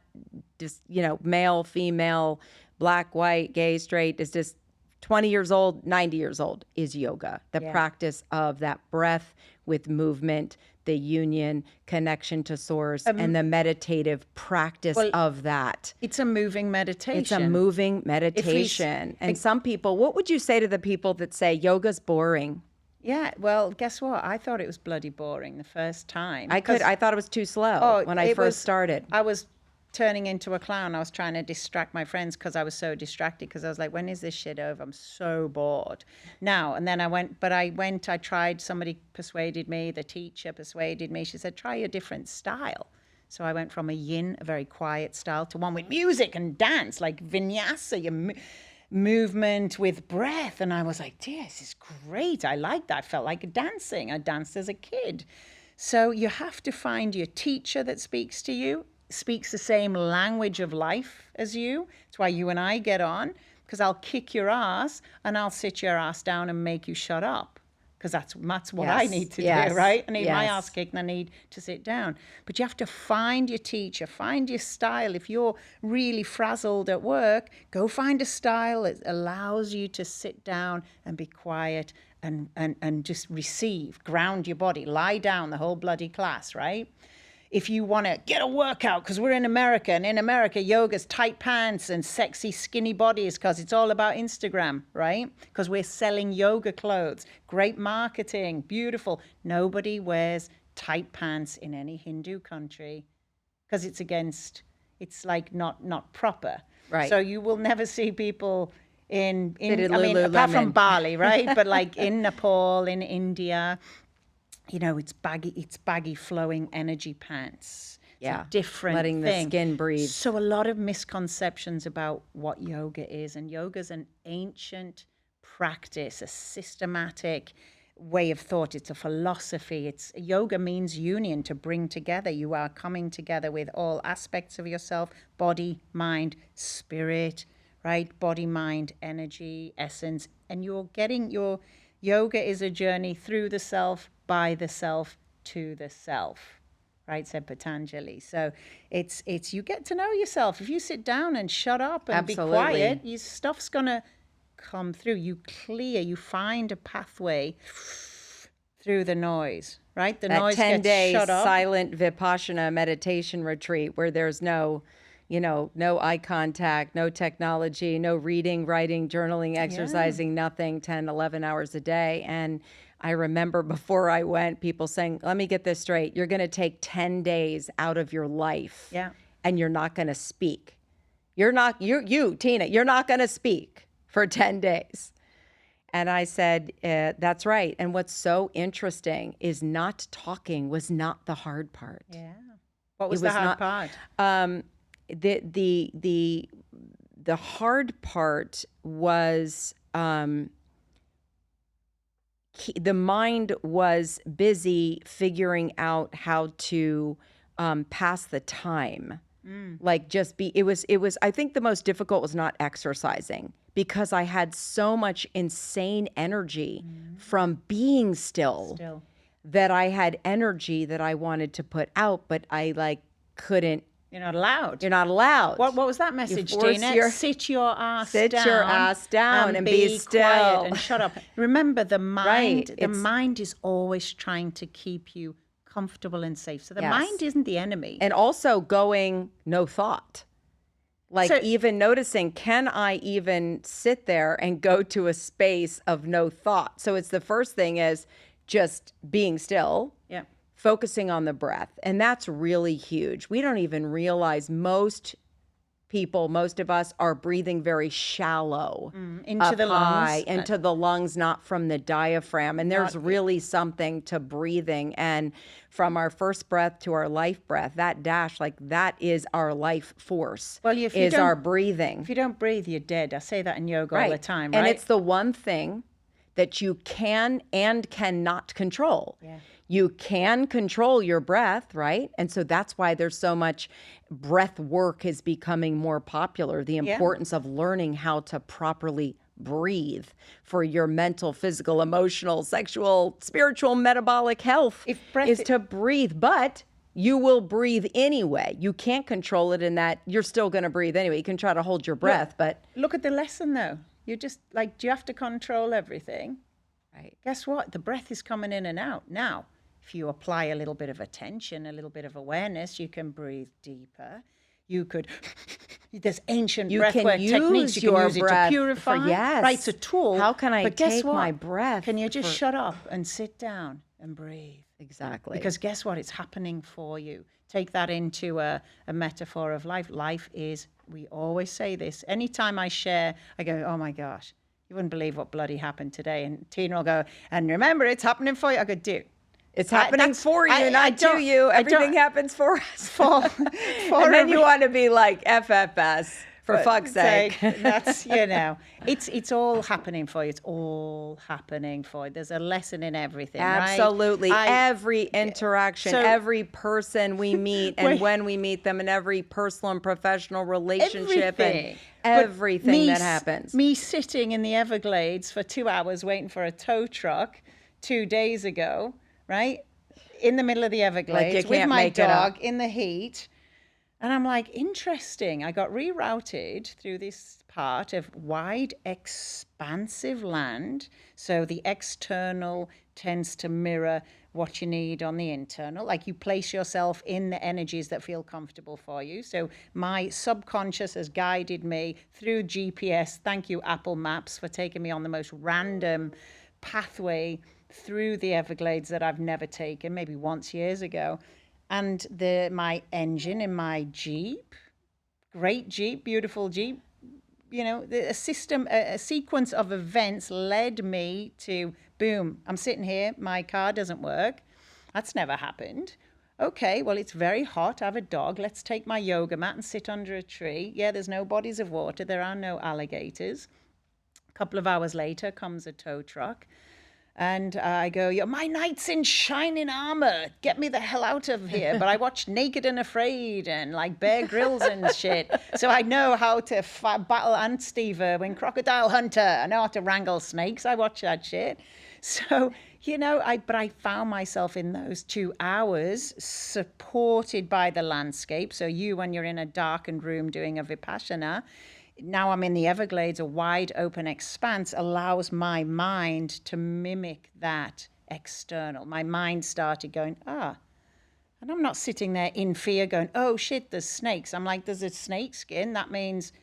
just, male, female, black, white, gay, straight, it's just 20 years old, 90 years old, is yoga. The practice of that breath with movement, the union, connection to source, and the meditative practice of that. It's a moving meditation. It's a moving meditation. And some people, what would you say to the people that say yoga's boring? Yeah, well, guess what? I thought it was bloody boring the first time. I thought it was too slow when I first started. I was turning into a clown. I was trying to distract my friends because I was so distracted, because I was like, when is this shit over? I'm so bored now. And then I tried, somebody persuaded me, the teacher persuaded me. She said, try a different style. So I went from a yin, a very quiet style, to one with music and dance, like vinyasa, movement with breath. And I was like, dear, this is great. I like that. I felt like dancing. I danced as a kid. So you have to find your teacher that speaks to you, speaks the same language of life as you. That's why you and I get on, because I'll kick your ass and I'll sit your ass down and make you shut up, because that's what I need to do, right? I need my ass kicked and I need to sit down. But you have to find your teacher, find your style. If you're really frazzled at work, go find a style that allows you to sit down and be quiet and just receive, ground your body, lie down the whole bloody class, right? If you want to get a workout, because we're in America, and in America, yoga's tight pants and sexy skinny bodies, because it's all about Instagram, right? Because we're selling yoga clothes, great marketing, beautiful. Nobody wears tight pants in any Hindu country because it's like not proper. Right. So you will never see people in Lululemon. apart from Bali, right? But like in Nepal, in India, it's baggy flowing energy pants. It's a different letting thing. the skin breathe. So a lot of misconceptions about what yoga is. And yoga's an ancient practice, a systematic way of thought. It's a philosophy. Yoga means union, to bring together. You are coming together with all aspects of yourself: body, mind, spirit, right? Body, mind, energy, essence. And you're getting your yoga is a journey through the self, by the self, to the self, right? Said Patanjali. So it's you get to know yourself. If you sit down and shut up and be quiet, your stuff's gonna come through. You find a pathway through the noise, right? The noise gets 10-day shut up. silent Vipassana meditation retreat where there's no eye contact, no technology, no reading, writing, journaling, exercising, nothing, 10, 11 hours a day. And I remember before I went, people saying, let me get this straight. You're going to take 10 days out of your life and you're not going to speak. Tina, you're not going to speak for 10 days. And I said, that's right. And what's so interesting is not talking was not the hard part. Yeah. What was the hard part? The hard part was the mind was busy figuring out how to pass the time. Like it was I think the most difficult was not exercising, because I had so much insane energy from being still that I had energy that I wanted to put out, but I couldn't. You're not allowed. You're not allowed. What was that message, Tina? Sit your ass down and be still. Quiet and shut up. Remember, the mind. Right. The mind is always trying to keep you comfortable and safe. So the mind isn't the enemy. And also going no thought. Like So- even noticing, can I even sit there and go to a space of no thought? So it's the first thing is just being still, Yeah. focusing on the breath. And that's really huge. We don't even realize most people, most of us are breathing very shallow into up the lungs. high, into the lungs, not from the diaphragm. And there's really something to breathing. And from our first breath to our life breath, that dash, like that is our life force, Well, if you is don't- our breathing. If you don't breathe, you're dead. I say that in yoga all the time, right? And it's the one thing that you can and cannot control. Yeah. You can control your breath, right? And so that's why there's so much breath work is becoming more popular. The importance of learning how to properly breathe for your mental, physical, emotional, sexual, spiritual, metabolic health If breath is to breathe. But you will breathe anyway. You can't control it in that you're still going to breathe anyway. You can try to hold your breath, but Look at the lesson, though. You just, like, do you have to control everything? right. Guess what? The breath is coming in and out. Now, if you apply a little bit of attention, a little bit of awareness, you can breathe deeper. You could, there's ancient You breathwork can techniques. use You can your use it breath to purify. for, yes. Right, it's a tool. How can I but guess take what? my breath Can you just for- shut up and sit down and breathe? Exactly. Because guess what? It's happening for you. Take that into a metaphor of life. Life is, we always say this. Anytime I share, I go, oh my gosh, you wouldn't believe what bloody happened today. And Tina will go, and remember, it's happening for you. I go, dude. It's happening for you, not to you. Everything happens for us. And then you want to be like FFS, for fuck's sake. That's, it's all happening for you. It's all happening for you. There's a lesson in everything, Absolutely. right? Every interaction, so- every person we meet and when we meet them, and every personal and professional relationship and everything that happens. Me sitting in the Everglades for 2 hours waiting for a tow truck 2 days ago, right? In the middle of the Everglades with can't my make it up. dog in the heat. And I'm like, interesting. I got rerouted through this part of wide, expansive land. So the external tends to mirror what you need on the internal. Like you place yourself in the energies that feel comfortable for you. So my subconscious has guided me through GPS. Thank you, Apple Maps, for taking me on the most random pathway through the Everglades that I've never taken, maybe once years ago. And my engine in my Jeep, great Jeep, beautiful Jeep, a sequence of events led me to, boom, I'm sitting here, my car doesn't work. That's never happened. Okay, well, it's very hot. I have a dog. Let's take my yoga mat and sit under a tree. Yeah, there's no bodies of water. There are no alligators. A couple of hours later comes a tow truck. And I go, my knight's in shining armor. Get me the hell out of here. But I watched Naked and Afraid and like Bear Grylls and shit. So I know how to battle Ant Steve Irwin, Crocodile Hunter. I know how to wrangle snakes. I watch that shit. So, but I found myself in those 2 hours supported by the landscape. So when you're in a darkened room doing a Vipassana, now I'm in the Everglades, a wide open expanse allows my mind to mimic that external. My mind started going, and I'm not sitting there in fear going, oh shit, there's snakes. I'm like, there's a snake skin. That means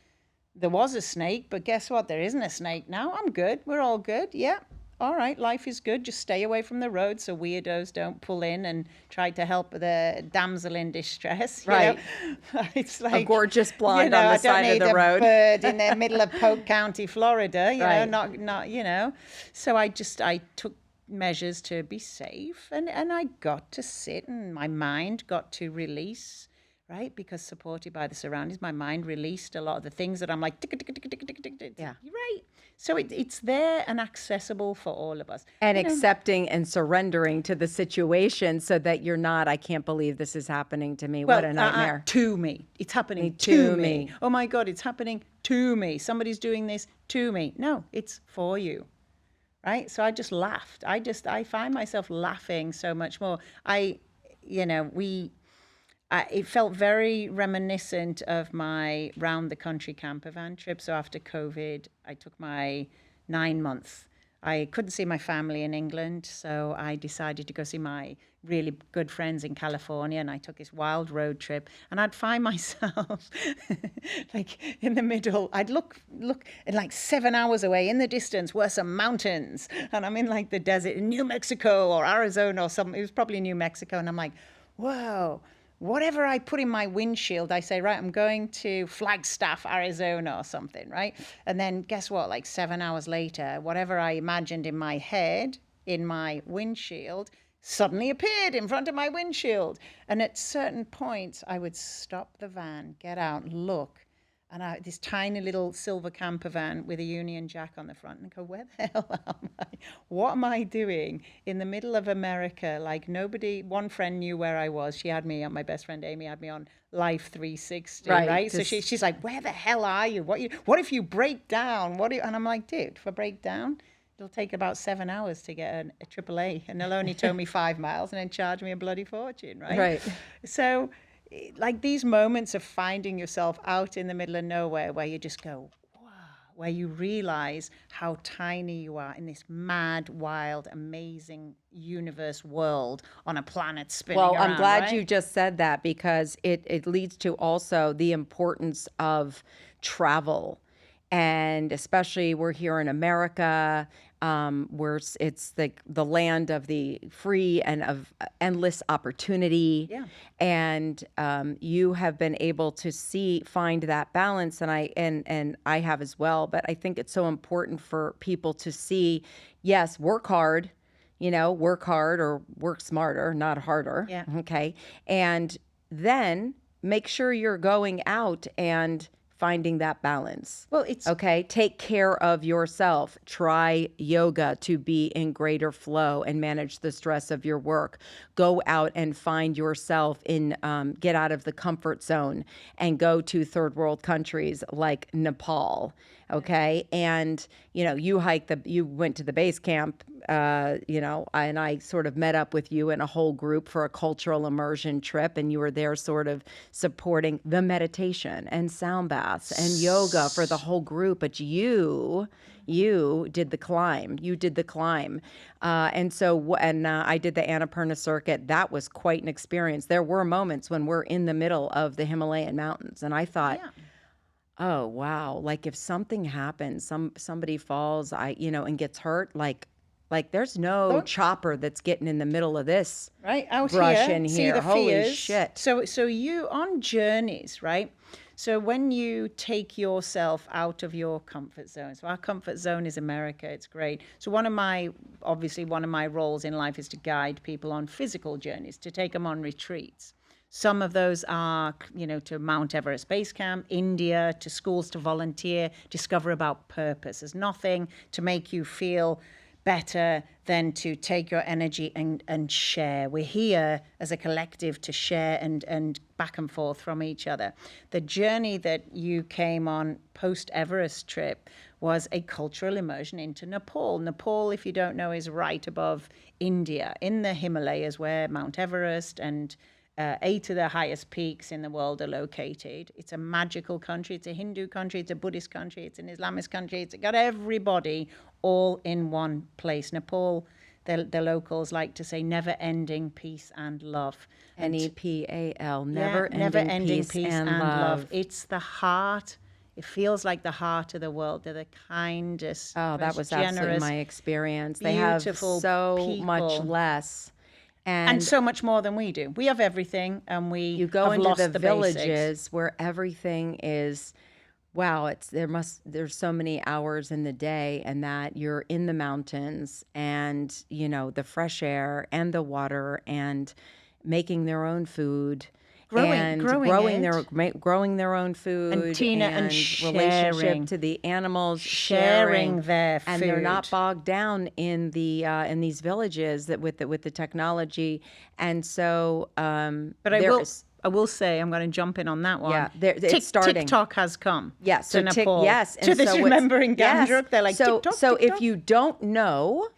there was a snake, but guess what? There isn't a snake now. I'm good. We're all good. Yeah. All right, life is good. Just stay away from the road so weirdos don't pull in and try to help the damsel in distress. Right. It's like a gorgeous blonde on the side of the road. A bird in the middle of Polk County, Florida. You Right. know, not. So I took measures to be safe, and I got to sit, and my mind got to release. Right, because supported by the surroundings, my mind released a lot of the things that I'm like, tick, tick, tick, tick, tick, tick, tick. Yeah. Right. So it's there and accessible for all of us. And accepting and surrendering to the situation so that you're not, I can't believe this is happening to me. What a nightmare. To me. It's happening to me. Oh my God, it's happening to me. Somebody's doing this to me. No, it's for you. Right. So I just laughed. I find myself laughing so much more. It felt very reminiscent of my round the country camper van trip. So after COVID, I took my 9 months. I couldn't see my family in England, so I decided to go see my really good friends in California, and I took this wild road trip, and I'd find myself like in the middle. I'd look and like 7 hours away in the distance were some mountains, and I'm in like the desert in New Mexico or Arizona or something. It was probably New Mexico, and I'm like, whoa. Whatever I put in my windshield, I say, right, I'm going to Flagstaff, Arizona or something, right? And then guess what? Like 7 hours later, whatever I imagined in my head, in my windshield, suddenly appeared in front of my windshield. And at certain points, I would stop the van, get out, look. And this tiny little silver camper van with a Union Jack on the front, and go, where the hell am I? What am I doing in the middle of America? Like nobody, one friend knew where I was. She had me on, my best friend Amy had me on Life 360, right? So she's like, where the hell are you? What if you break down? And I'm like, dude, if I break down, it'll take about 7 hours to get a AAA, and they'll only tow me 5 miles and then charge me a bloody fortune, right? Right. So like these moments of finding yourself out in the middle of nowhere where you just go, wow, where you realize how tiny you are in this mad, wild, amazing universe world on a planet spinning around. Well, I'm glad right? you just said that, because it leads to also the importance of travel. And especially we're here in America, where it's the land of the free and of endless opportunity. Yeah. And you have been able to find that balance, and I have as well. But I think it's so important for people to see, yes, work hard, work hard or work smarter, not harder. Yeah. Okay. And then make sure you're going out and finding that balance. Well, it's okay. Take care of yourself. Try yoga to be in greater flow and manage the stress of your work. Go out and find yourself get out of the comfort zone and go to third world countries like Nepal. Okay. And, you went to the base camp, and I sort of met up with you and a whole group for a cultural immersion trip. And you were there sort of supporting the meditation and sound baths and yoga for the whole group. But you did the climb. And I did the Annapurna circuit. That was quite an experience. There were moments when we're in the middle of the Himalayan mountains, and I thought, oh, wow. Like if something happens, somebody falls, and gets hurt, like there's no chopper that's getting in the middle of this right out brush here. in See here. the Holy fears. shit. So you on journeys, right? So when you take yourself out of your comfort zone, so our comfort zone is America, it's great. So one of my roles in life is to guide people on physical journeys, to take them on retreats. Some of those are, to Mount Everest Base Camp, India, to schools to volunteer, discover about purpose. There's nothing to make you feel better than to take your energy and share. We're here as a collective to share and back and forth from each other. The journey that you came on post-Everest trip was a cultural immersion into Nepal. Nepal, if you don't know, is right above India in the Himalayas, where Mount Everest and 8 of the highest peaks in the world are located. It's a magical country. It's a Hindu country. It's a Buddhist country. It's an Islamist country. It's got everybody all in one place. Nepal, the locals like to say, never-ending peace and love. NEPAL, Never-ending never-ending peace and love. It's the heart. It feels like the heart of the world. They're the kindest, Oh, that most was generous, absolutely my experience. They have beautiful so much people. less. And so much more than we do. We have everything, and you go have into lost the basics. villages where everything is, wow, there's so many hours in the day, and that you're in the mountains, and the fresh air and the water, and making their own food. Growing growing their own food, and Tina, and relationship sharing. to the animals, Sharing their and they're not food. bogged down in these villages with the technology, and so. But I will say, I'm going to jump in on that one. Yeah, it's starting. TikTok has come. Yes, to Nepal. Yes, to this, remember in Gandruk, they're like, so. TikTok, So TikTok. if you don't know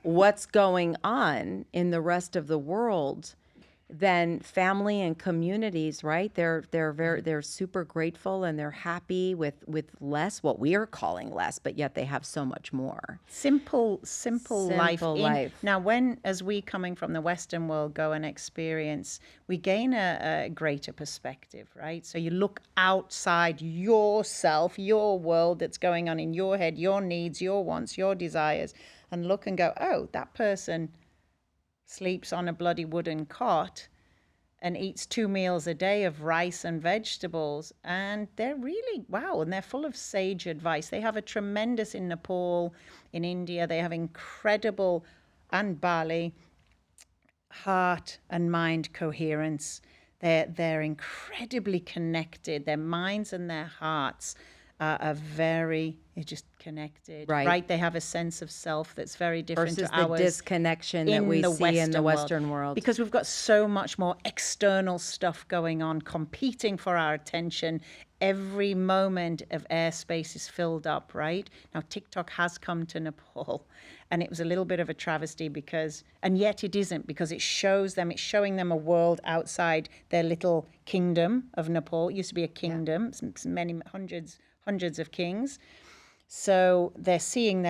what's going on in the rest of the world, than family and communities, right? They're super grateful and they're happy with less, what we are calling less, but yet they have so much more. Simple life. Simple life. Now, as we coming from the Western world go and experience, we gain a greater perspective, right? So you look outside yourself, your world that's going on in your head, your needs, your wants, your desires, and look and go, oh, that person sleeps on a bloody wooden cot and eats 2 meals a day of rice and vegetables. And they're really, wow, and they're full of sage advice. They have a tremendous, in Nepal, in India, they have incredible, and Bali, heart and mind coherence. They're incredibly connected. Their minds and their hearts are very just connected, right? They have a sense of self that's very different versus to ours. The disconnection that we see in the Western world. Because we've got so much more external stuff going on, competing for our attention. Every moment of airspace is filled up, right? Now, TikTok has come to Nepal, and it was a little bit of a travesty and yet it isn't, because it's showing them a world outside their little kingdom of Nepal. It used to be a kingdom, many hundreds of kings. So they're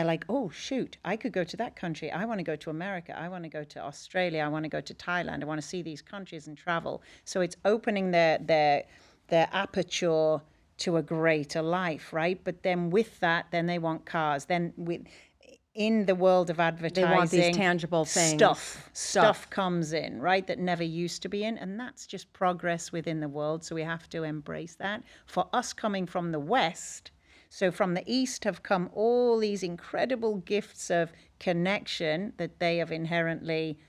like, oh, shoot, I could go to that country. I want to go to America. I want to go to Australia. I want to go to Thailand. I want to see these countries and travel. So it's opening their aperture to a greater life, right? But then with that, then they want cars. Then in the world of advertising, they want these tangible things. Stuff comes in, right, that never used to be in. And that's just progress within the world. So we have to embrace that. For us coming from the West, so from the East have come all these incredible gifts of connection that they have inherently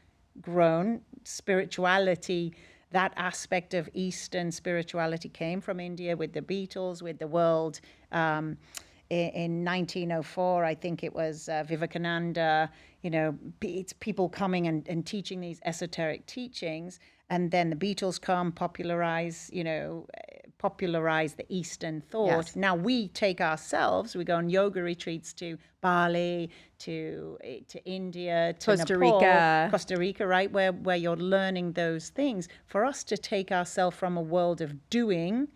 grown. Spirituality, that aspect of Eastern spirituality came from India with the Beatles, with the world. In 1904, I think it was Vivekananda, it's people coming and teaching these esoteric teachings. And then the Beatles come, popularize the Eastern thought. Yes. Now we take ourselves, we go on yoga retreats to Bali, to India, to Costa Rica, right, where you're learning those things. For us to take ourselves from a world of doing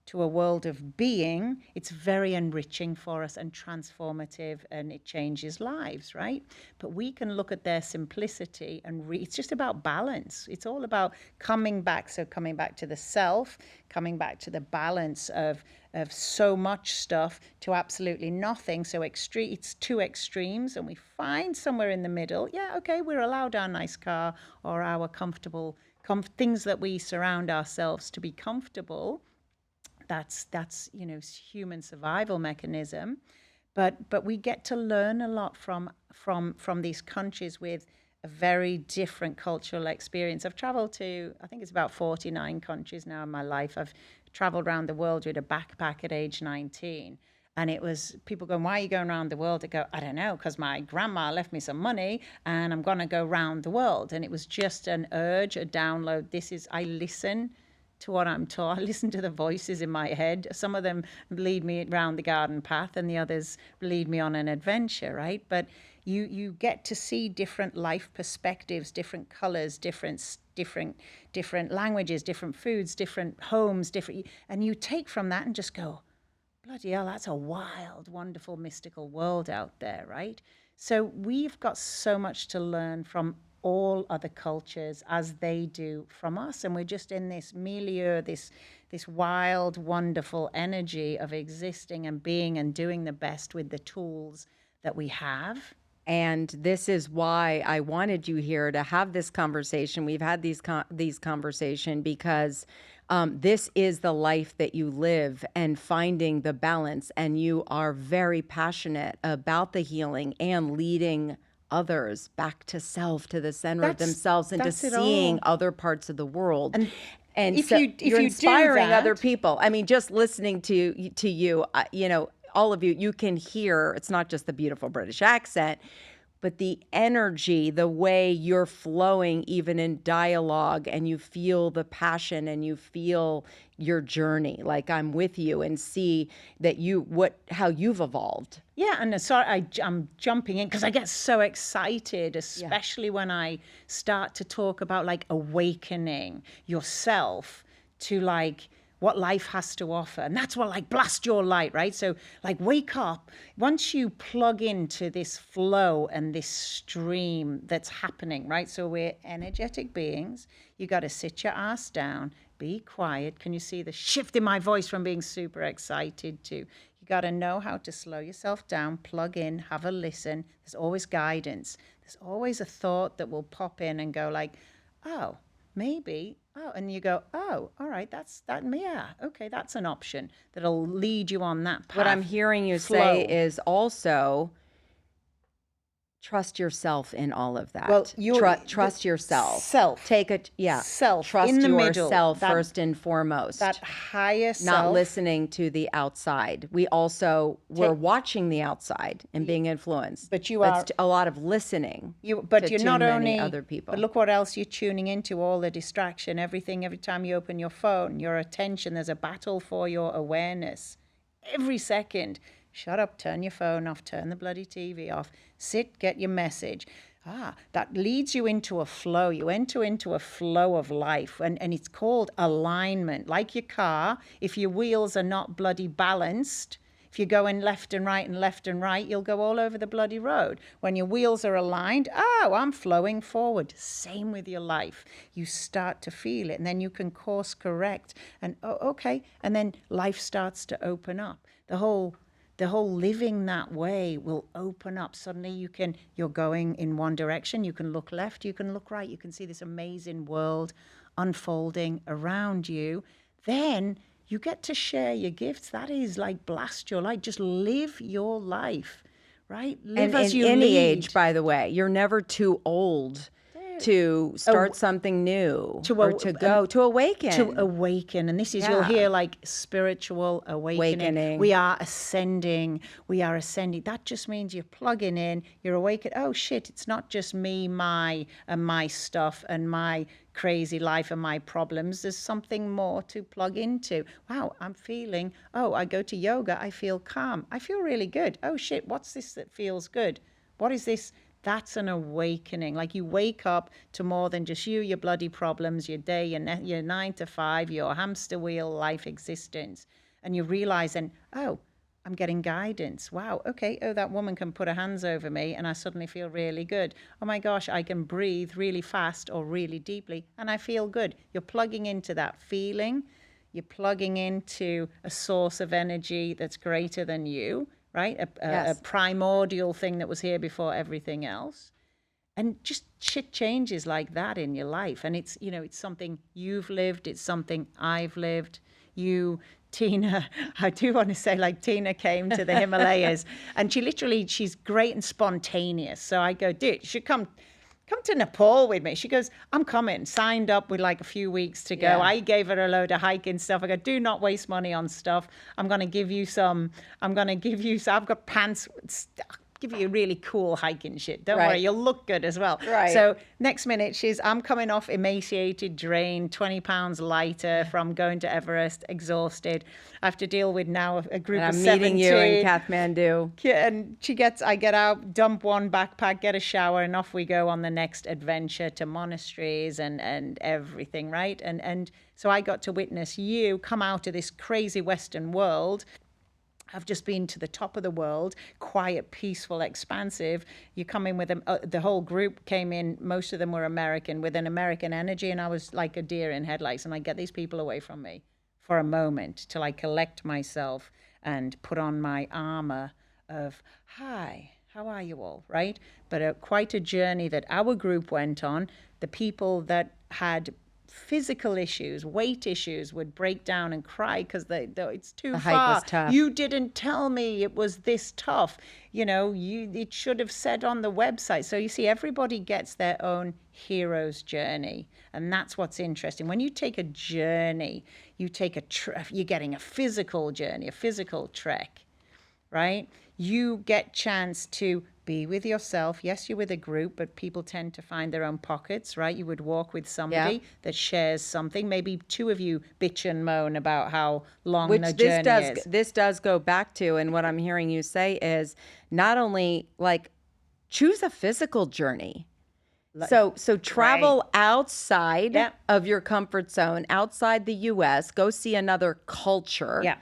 to a world of being, it's very enriching for us and transformative, and it changes lives, right? But we can look at their simplicity and it's just about balance. It's all about coming back to the self, coming back to the balance of so much stuff to absolutely nothing. So it's two extremes, and we find somewhere in the middle. Yeah, okay, we're allowed our nice car or our comfortable things that we surround ourselves to be comfortable. That's human survival mechanism, but we get to learn a lot from these countries with a very different cultural experience. I've traveled to, I think it's about 49 countries now in my life. I've traveled around the world with a backpack at age 19. And it was people going, why are you going around the world? I go, I don't know, because my grandma left me some money and I'm going to go around the world. And it was just an urge, a download. I listen to what I'm taught. I listen to the voices in my head. Some of them lead me around the garden path and the others lead me on an adventure, right? But you get to see different life perspectives, different colors, different languages, different foods, different homes, and you take from that and just go, bloody hell, that's a wild, wonderful, mystical world out there, right? So we've got so much to learn from all other cultures as they do from us, and we're just in this milieu, this wild, wonderful energy of existing and being and doing the best with the tools that we have. And this is why I wanted you here to have this conversation. We've had these conversations because this is the life that you live, and finding the balance, and you are very passionate about the healing and leading others back to self, to the center of themselves, and to seeing other parts of the world. And if so you're inspiring other people. I mean, just listening to you, all of you, you can hear, it's not just the beautiful British accent. but the energy, the way you're flowing, even in dialogue, and you feel the passion and you feel your journey. Like I'm with you and see that how you've evolved. Yeah, and sorry, I'm jumping in because I get so excited, especially when I start to talk about like awakening yourself to like what life has to offer. And that's what like blast your light, right? So like wake up. Once you plug into this flow and this stream that's happening, right? So we're energetic beings. You got to sit your ass down, be quiet. Can you see the shift in my voice from being super excited to you got to know how to slow yourself down, plug in, have a listen. There's always guidance. There's always a thought that will pop in and go like, oh, maybe, oh, and you go, oh, all right, yeah, okay, that's an option that'll lead you on that path. What I'm hearing you say is also trust yourself in all of that. Well, trust yourself. Self. Self. Trust in the yourself middle, first and foremost. That higher self. Not listening to the outside. We're watching the outside and being influenced. But it's a lot of listening. You're not only other people. But look what else you're tuning into, all the distraction, everything. Every time you open your phone, your attention, there's a battle for your awareness. Every second. Shut up, turn your phone off, turn the bloody TV off, sit, get your message. That leads you into a flow. You enter into a flow of life, and it's called alignment. Like your car, if your wheels are not bloody balanced, if you're going left and right, you'll go all over the bloody road. When your wheels are aligned, I'm flowing forward. Same with your life. You start to feel it, and then you can course correct. And, okay, and then life starts to open up. The whole living that way will open up. Suddenly you're going in one direction. You can look left, you can look right. You can see this amazing world unfolding around you. Then you get to share your gifts. That is like blast your light. Just live your life, right? Live as you lead. Any age, by the way. You're never too old to start something new, to awaken. And this is, you'll hear like spiritual awakening. We are ascending. That just means you're plugging in, you're awakened. Oh shit, it's not just me, my stuff and my crazy life and my problems. There's something more to plug into. Wow, I'm feeling, I go to yoga, I feel calm. I feel really good. Oh shit, what's this that feels good? What is this? That's an awakening. Like you wake up to more than just you, your bloody problems, your day, your 9 to 5, your hamster wheel life existence. And you realize then, I'm getting guidance. Wow, okay. Oh, that woman can put her hands over me and I suddenly feel really good. Oh my gosh, I can breathe really fast or really deeply and I feel good. You're plugging into that feeling. You're plugging into a source of energy that's greater than you. Right? A primordial thing that was here before everything else. And just shit changes like that in your life. And it's, it's something you've lived. It's something I've lived. Tina, I do want to say, like, Tina came to the Himalayas and she's great and spontaneous. So I go, dude, you should come to Nepal with me. She goes, I'm coming. Signed up with like a few weeks to go. Yeah. I gave her a load of hiking stuff. I go, do not waste money on stuff. I've got pants. Give you really cool hiking shit. Don't worry, you'll look good as well. Right. So next minute, I'm coming off emaciated, drained, 20 pounds lighter from going to Everest, exhausted. I have to deal with now a group of 70. I'm meeting you in Kathmandu. Yeah, and I get out, dump one backpack, get a shower, and off we go on the next adventure to monasteries and everything, right? And so I got to witness you come out of this crazy Western world. I've just been to the top of the world, quiet, peaceful, expansive. You come in with them. The whole group came in. Most of them were American, with an American energy, and I was like a deer in headlights. And I get these people away from me for a moment till I collect myself and put on my armor of, hi, how are you all, right? But quite a journey that our group went on. The people that had physical issues, weight issues, would break down and cry because it's too far. The hike was tough. You didn't tell me it was this tough. It should have said on the website. So you see, everybody gets their own hero's journey, and that's what's interesting. When you take a journey, you're getting a physical journey, a physical trek. right? You get chance to be with yourself. Yes, you're with a group, but people tend to find their own pockets, right? You would walk with somebody that shares something. Maybe two of you bitch and moan about how long Which the journey is. this does go back to, and what I'm hearing you say is not only like choose a physical journey. So travel outside Yeah. of your comfort zone, outside the US, go see another culture. Yeah.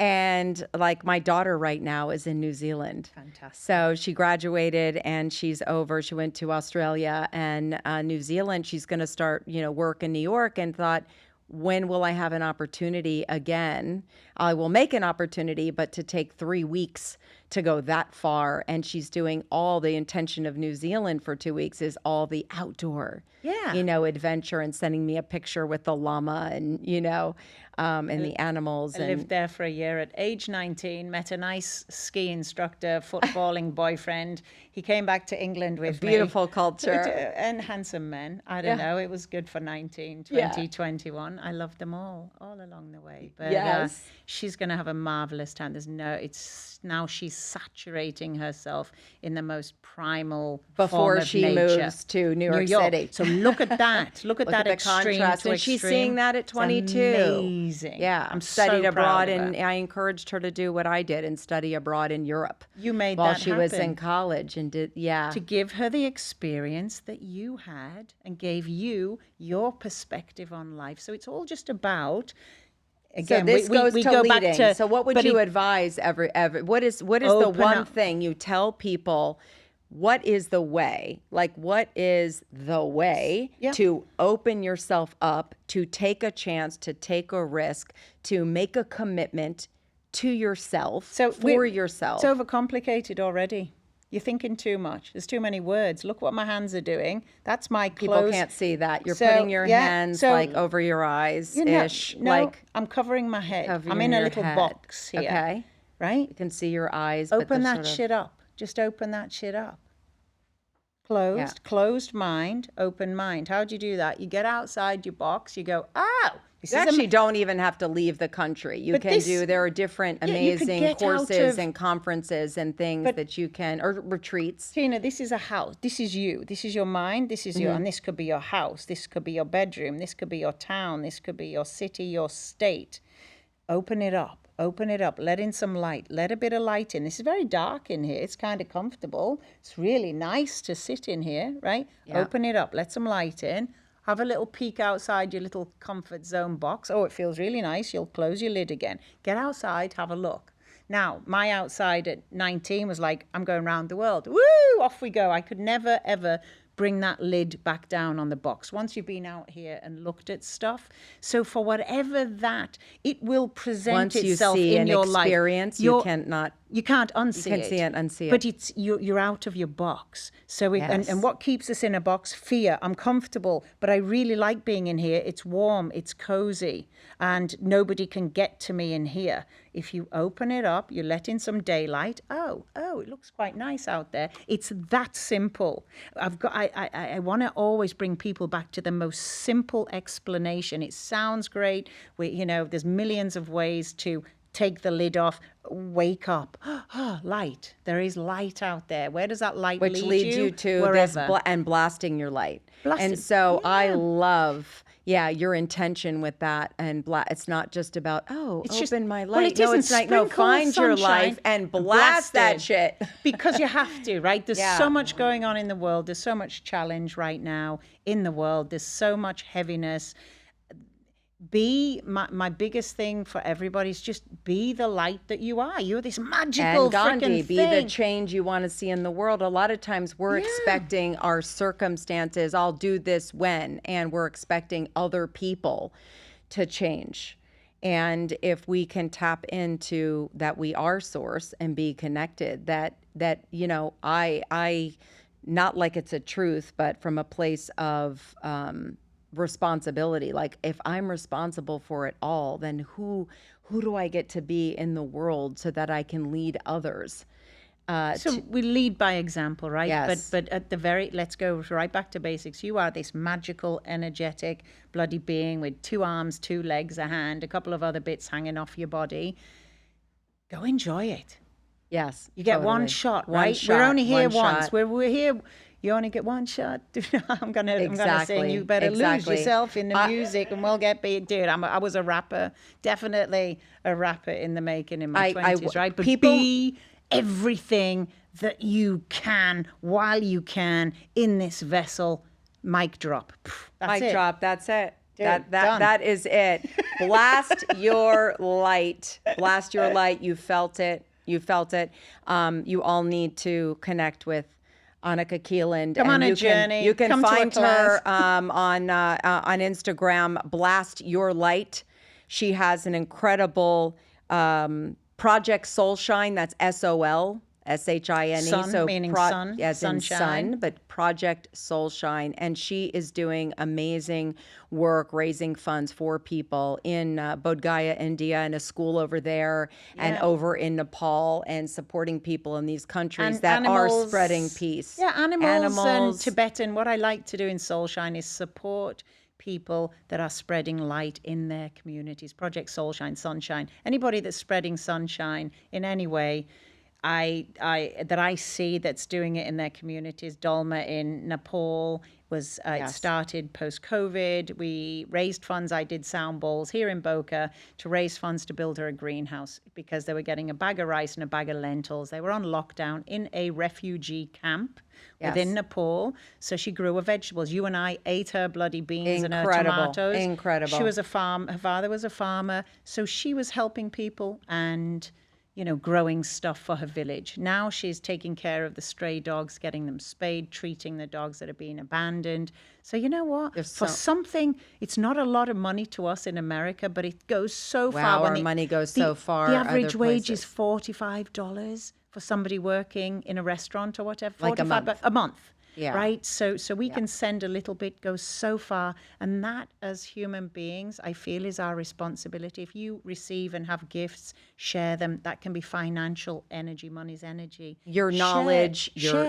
And like my daughter right now is in New Zealand. Fantastic. So she graduated and she's over. She went to Australia and New Zealand. She's going to start, work in New York, and thought, when will I have an opportunity again? I will make an opportunity, but to take 3 weeks to go that far. And she's doing all the intention of New Zealand for 2 weeks is all the outdoor, adventure, and sending me a picture with the llama and, and the animals. I lived there for a year. At age 19, met a nice ski instructor, footballing boyfriend. He came back to England with me. Beautiful culture. And handsome men. I don't know. It was good for 19, 20, 21. I loved them all along the way. But she's going to have a marvelous time. Now she's saturating herself in the most primal before form of she nature. moves to New York City. So look at that. Look at that the extreme contrast. to And she's extreme. seeing that at 22. It's amazing. Yeah, I'm studied so abroad, proud of and her. I encouraged her to do what I did and study abroad in Europe. You made while that she was happen. in college, and to give her the experience that you had and gave you your perspective on life. So it's all just about. Again, so this goes we to go leading. back to. So what would you advise what is the one thing you tell people? What is the way? Like, what is the way to open yourself up, to take a chance, to take a risk, to make a commitment to yourself, for yourself? It's overcomplicated already. You're thinking too much. There's too many words. Look what my hands are doing. That's my close. People can't see that. You're putting your hands like over your eyes ish. No, I'm covering my head. I'm in a little box here. Okay. Right? You can see your eyes. Open that shit up. Just open that shit up. Closed mind, open mind. How do you do that? You get outside your box. You go, you actually don't even have to leave the country. There are different amazing courses and conferences and things that you can, or retreats. Tina, this is a house. This is you. This is your mind. This is and this could be your house. This could be your bedroom. This could be your town. This could be your city, your state. Open it up. Open it up. Let in some light. Let a bit of light in. This is very dark in here. It's kind of comfortable. It's really nice to sit in here, right? Yeah. Open it up. Let some light in. Have a little peek outside your little comfort zone box. Oh, it feels really nice. You'll close your lid again. Get outside, have a look. Now, my outside at 19 was like, I'm going around the world. Woo! Off we go. I could never, ever bring that lid back down on the box once you've been out here and looked at stuff. So for whatever that, it will present itself in your life. You can't unsee it. You can't unsee it. But you're out of your box. So and what keeps us in a box? Fear. I'm comfortable, but I really like being in here. It's warm, it's cozy, and nobody can get to me in here. If you open it up, you let in some daylight. Oh, it looks quite nice out there. It's that simple. I want to always bring people back to the most simple explanation. It sounds great. There's millions of ways to take the lid off, wake up. Light. There is light out there. Where does that light lead you? Which leads you to wherever. this and blasting your light. And so I love your intention with that. And it's not just about, open my light. Well, it's like, find your life and blast that shit. Because you have to, right? There's so much going on in the world. There's so much challenge right now in the world. There's so much heaviness. My biggest thing for everybody is just be the light that you are. You're this magical freaking thing. Be the change you want to see in the world. A lot of times we're expecting our circumstances, I'll do this when, and we're expecting other people to change. And if we can tap into that we are source and be connected, that I not like it's a truth, but from a place of responsibility. Like, if I'm responsible for it all, then who do I get to be in the world so that I can lead others? So we lead by example, right? Yes. But at let's go right back to basics. You are this magical, energetic, bloody being with 2 arms, 2 legs, a hand, a couple of other bits hanging off your body. Go enjoy it. Yes. You get one totally. shot, One right? shot, We're only here one once. shot. We're here. You only get one shot. I'm gonna sing. Exactly, You better lose exactly. yourself in the music, and we'll get beat. Dude, I was a rapper, definitely a rapper in the making in my 20s, right? But people- be everything that you can while you can in this vessel. Mic drop. That's Mic it. drop. That's it. Dude, That is it. Blast your light. Blast your light. You felt it. You felt it. You all need to connect with Annika Keilland. Come on and a journey. You can Come to a find class. her on Instagram. Blast Your Light. She has an incredible project SolShine. That's SolShine. Sun, meaning sun, as in sunshine. sun, but Project SolShine. And she is doing amazing work raising funds for people in Bodh Gaya, India, and a school over there, and over in Nepal, and supporting people in these countries that are spreading peace. Yeah, animals and Tibetan. What I like to do in SolShine is support people that are spreading light in their communities. Project SolShine, sunshine. Anybody that's spreading sunshine in any way, that I see that's doing it in their communities. Dolma in Nepal was it started post-COVID. We raised funds. I did sound bowls here in Boca to raise funds to build her a greenhouse because they were getting a bag of rice and a bag of lentils. They were on lockdown in a refugee camp within Nepal. So she grew her vegetables. You and I ate her bloody beans and her tomatoes. Incredible. She was a farm. Her father was a farmer. So she was helping people and growing stuff for her village. Now she's taking care of the stray dogs, getting them spayed, treating the dogs that are being abandoned. So you know what? For something, it's not a lot of money to us in America, but it goes so far. Our money goes so far. The average other wage places. is $45 for somebody working in a restaurant or whatever. Like a month. A month. Yeah. Right. So we can send a little bit, goes so far. And that, as human beings, I feel is our responsibility. If you receive and have gifts, share them. That can be financial energy, money's energy. Your knowledge, your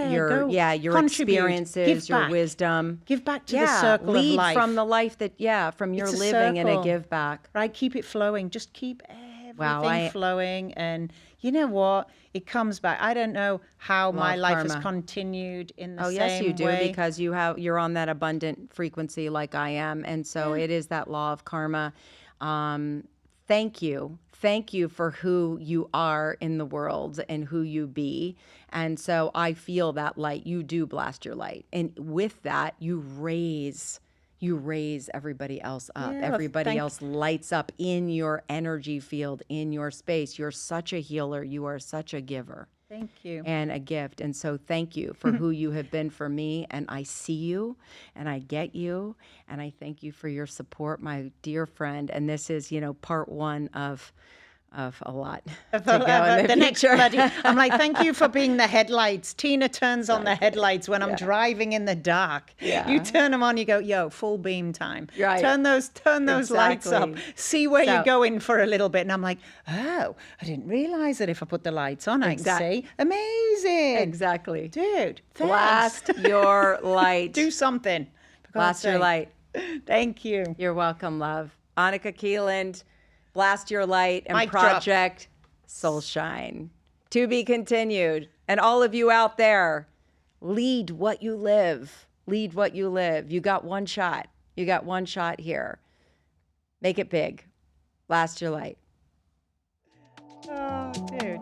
experiences, your wisdom. Give back to the circle of life. Lead from the life that, from your living and a give back. Right. Keep it flowing. Just keep everything flowing. And you know what? It comes back. I don't know how my life has continued in the same way. Oh, yes, you do, because you're on that abundant frequency like I am. And so it is that law of karma. Thank you. Thank you for who you are in the world and who you be. And so I feel that light. You do blast your light. And with that, you raise everybody else up. Everybody else lights up in your energy field, in your space. You're such a healer. You are such a giver. Thank you. And a gift. And so thank you for who you have been for me. And I see you and I get you. And I thank you for your support, my dear friend. And this is, part one of a lot to go in the future. I'm like, thank you for being the headlights. Tina turns on the headlights when I'm driving in the dark. Yeah. You turn them on, you go, yo, full beam time. Right. Turn those lights up. See where you're going for a little bit. And I'm like, oh, I didn't realize that if I put the lights on, I can see. Amazing. Exactly. Dude, thanks. Blast your light. Do something. Blast your light. Thank you. You're welcome, love. Annika Keilland. Blast Your Light and Mic Project SolShine. To be continued. And all of you out there, lead what you live. Lead what you live. You got one shot. You got one shot here. Make it big. Blast your light. Oh, dude.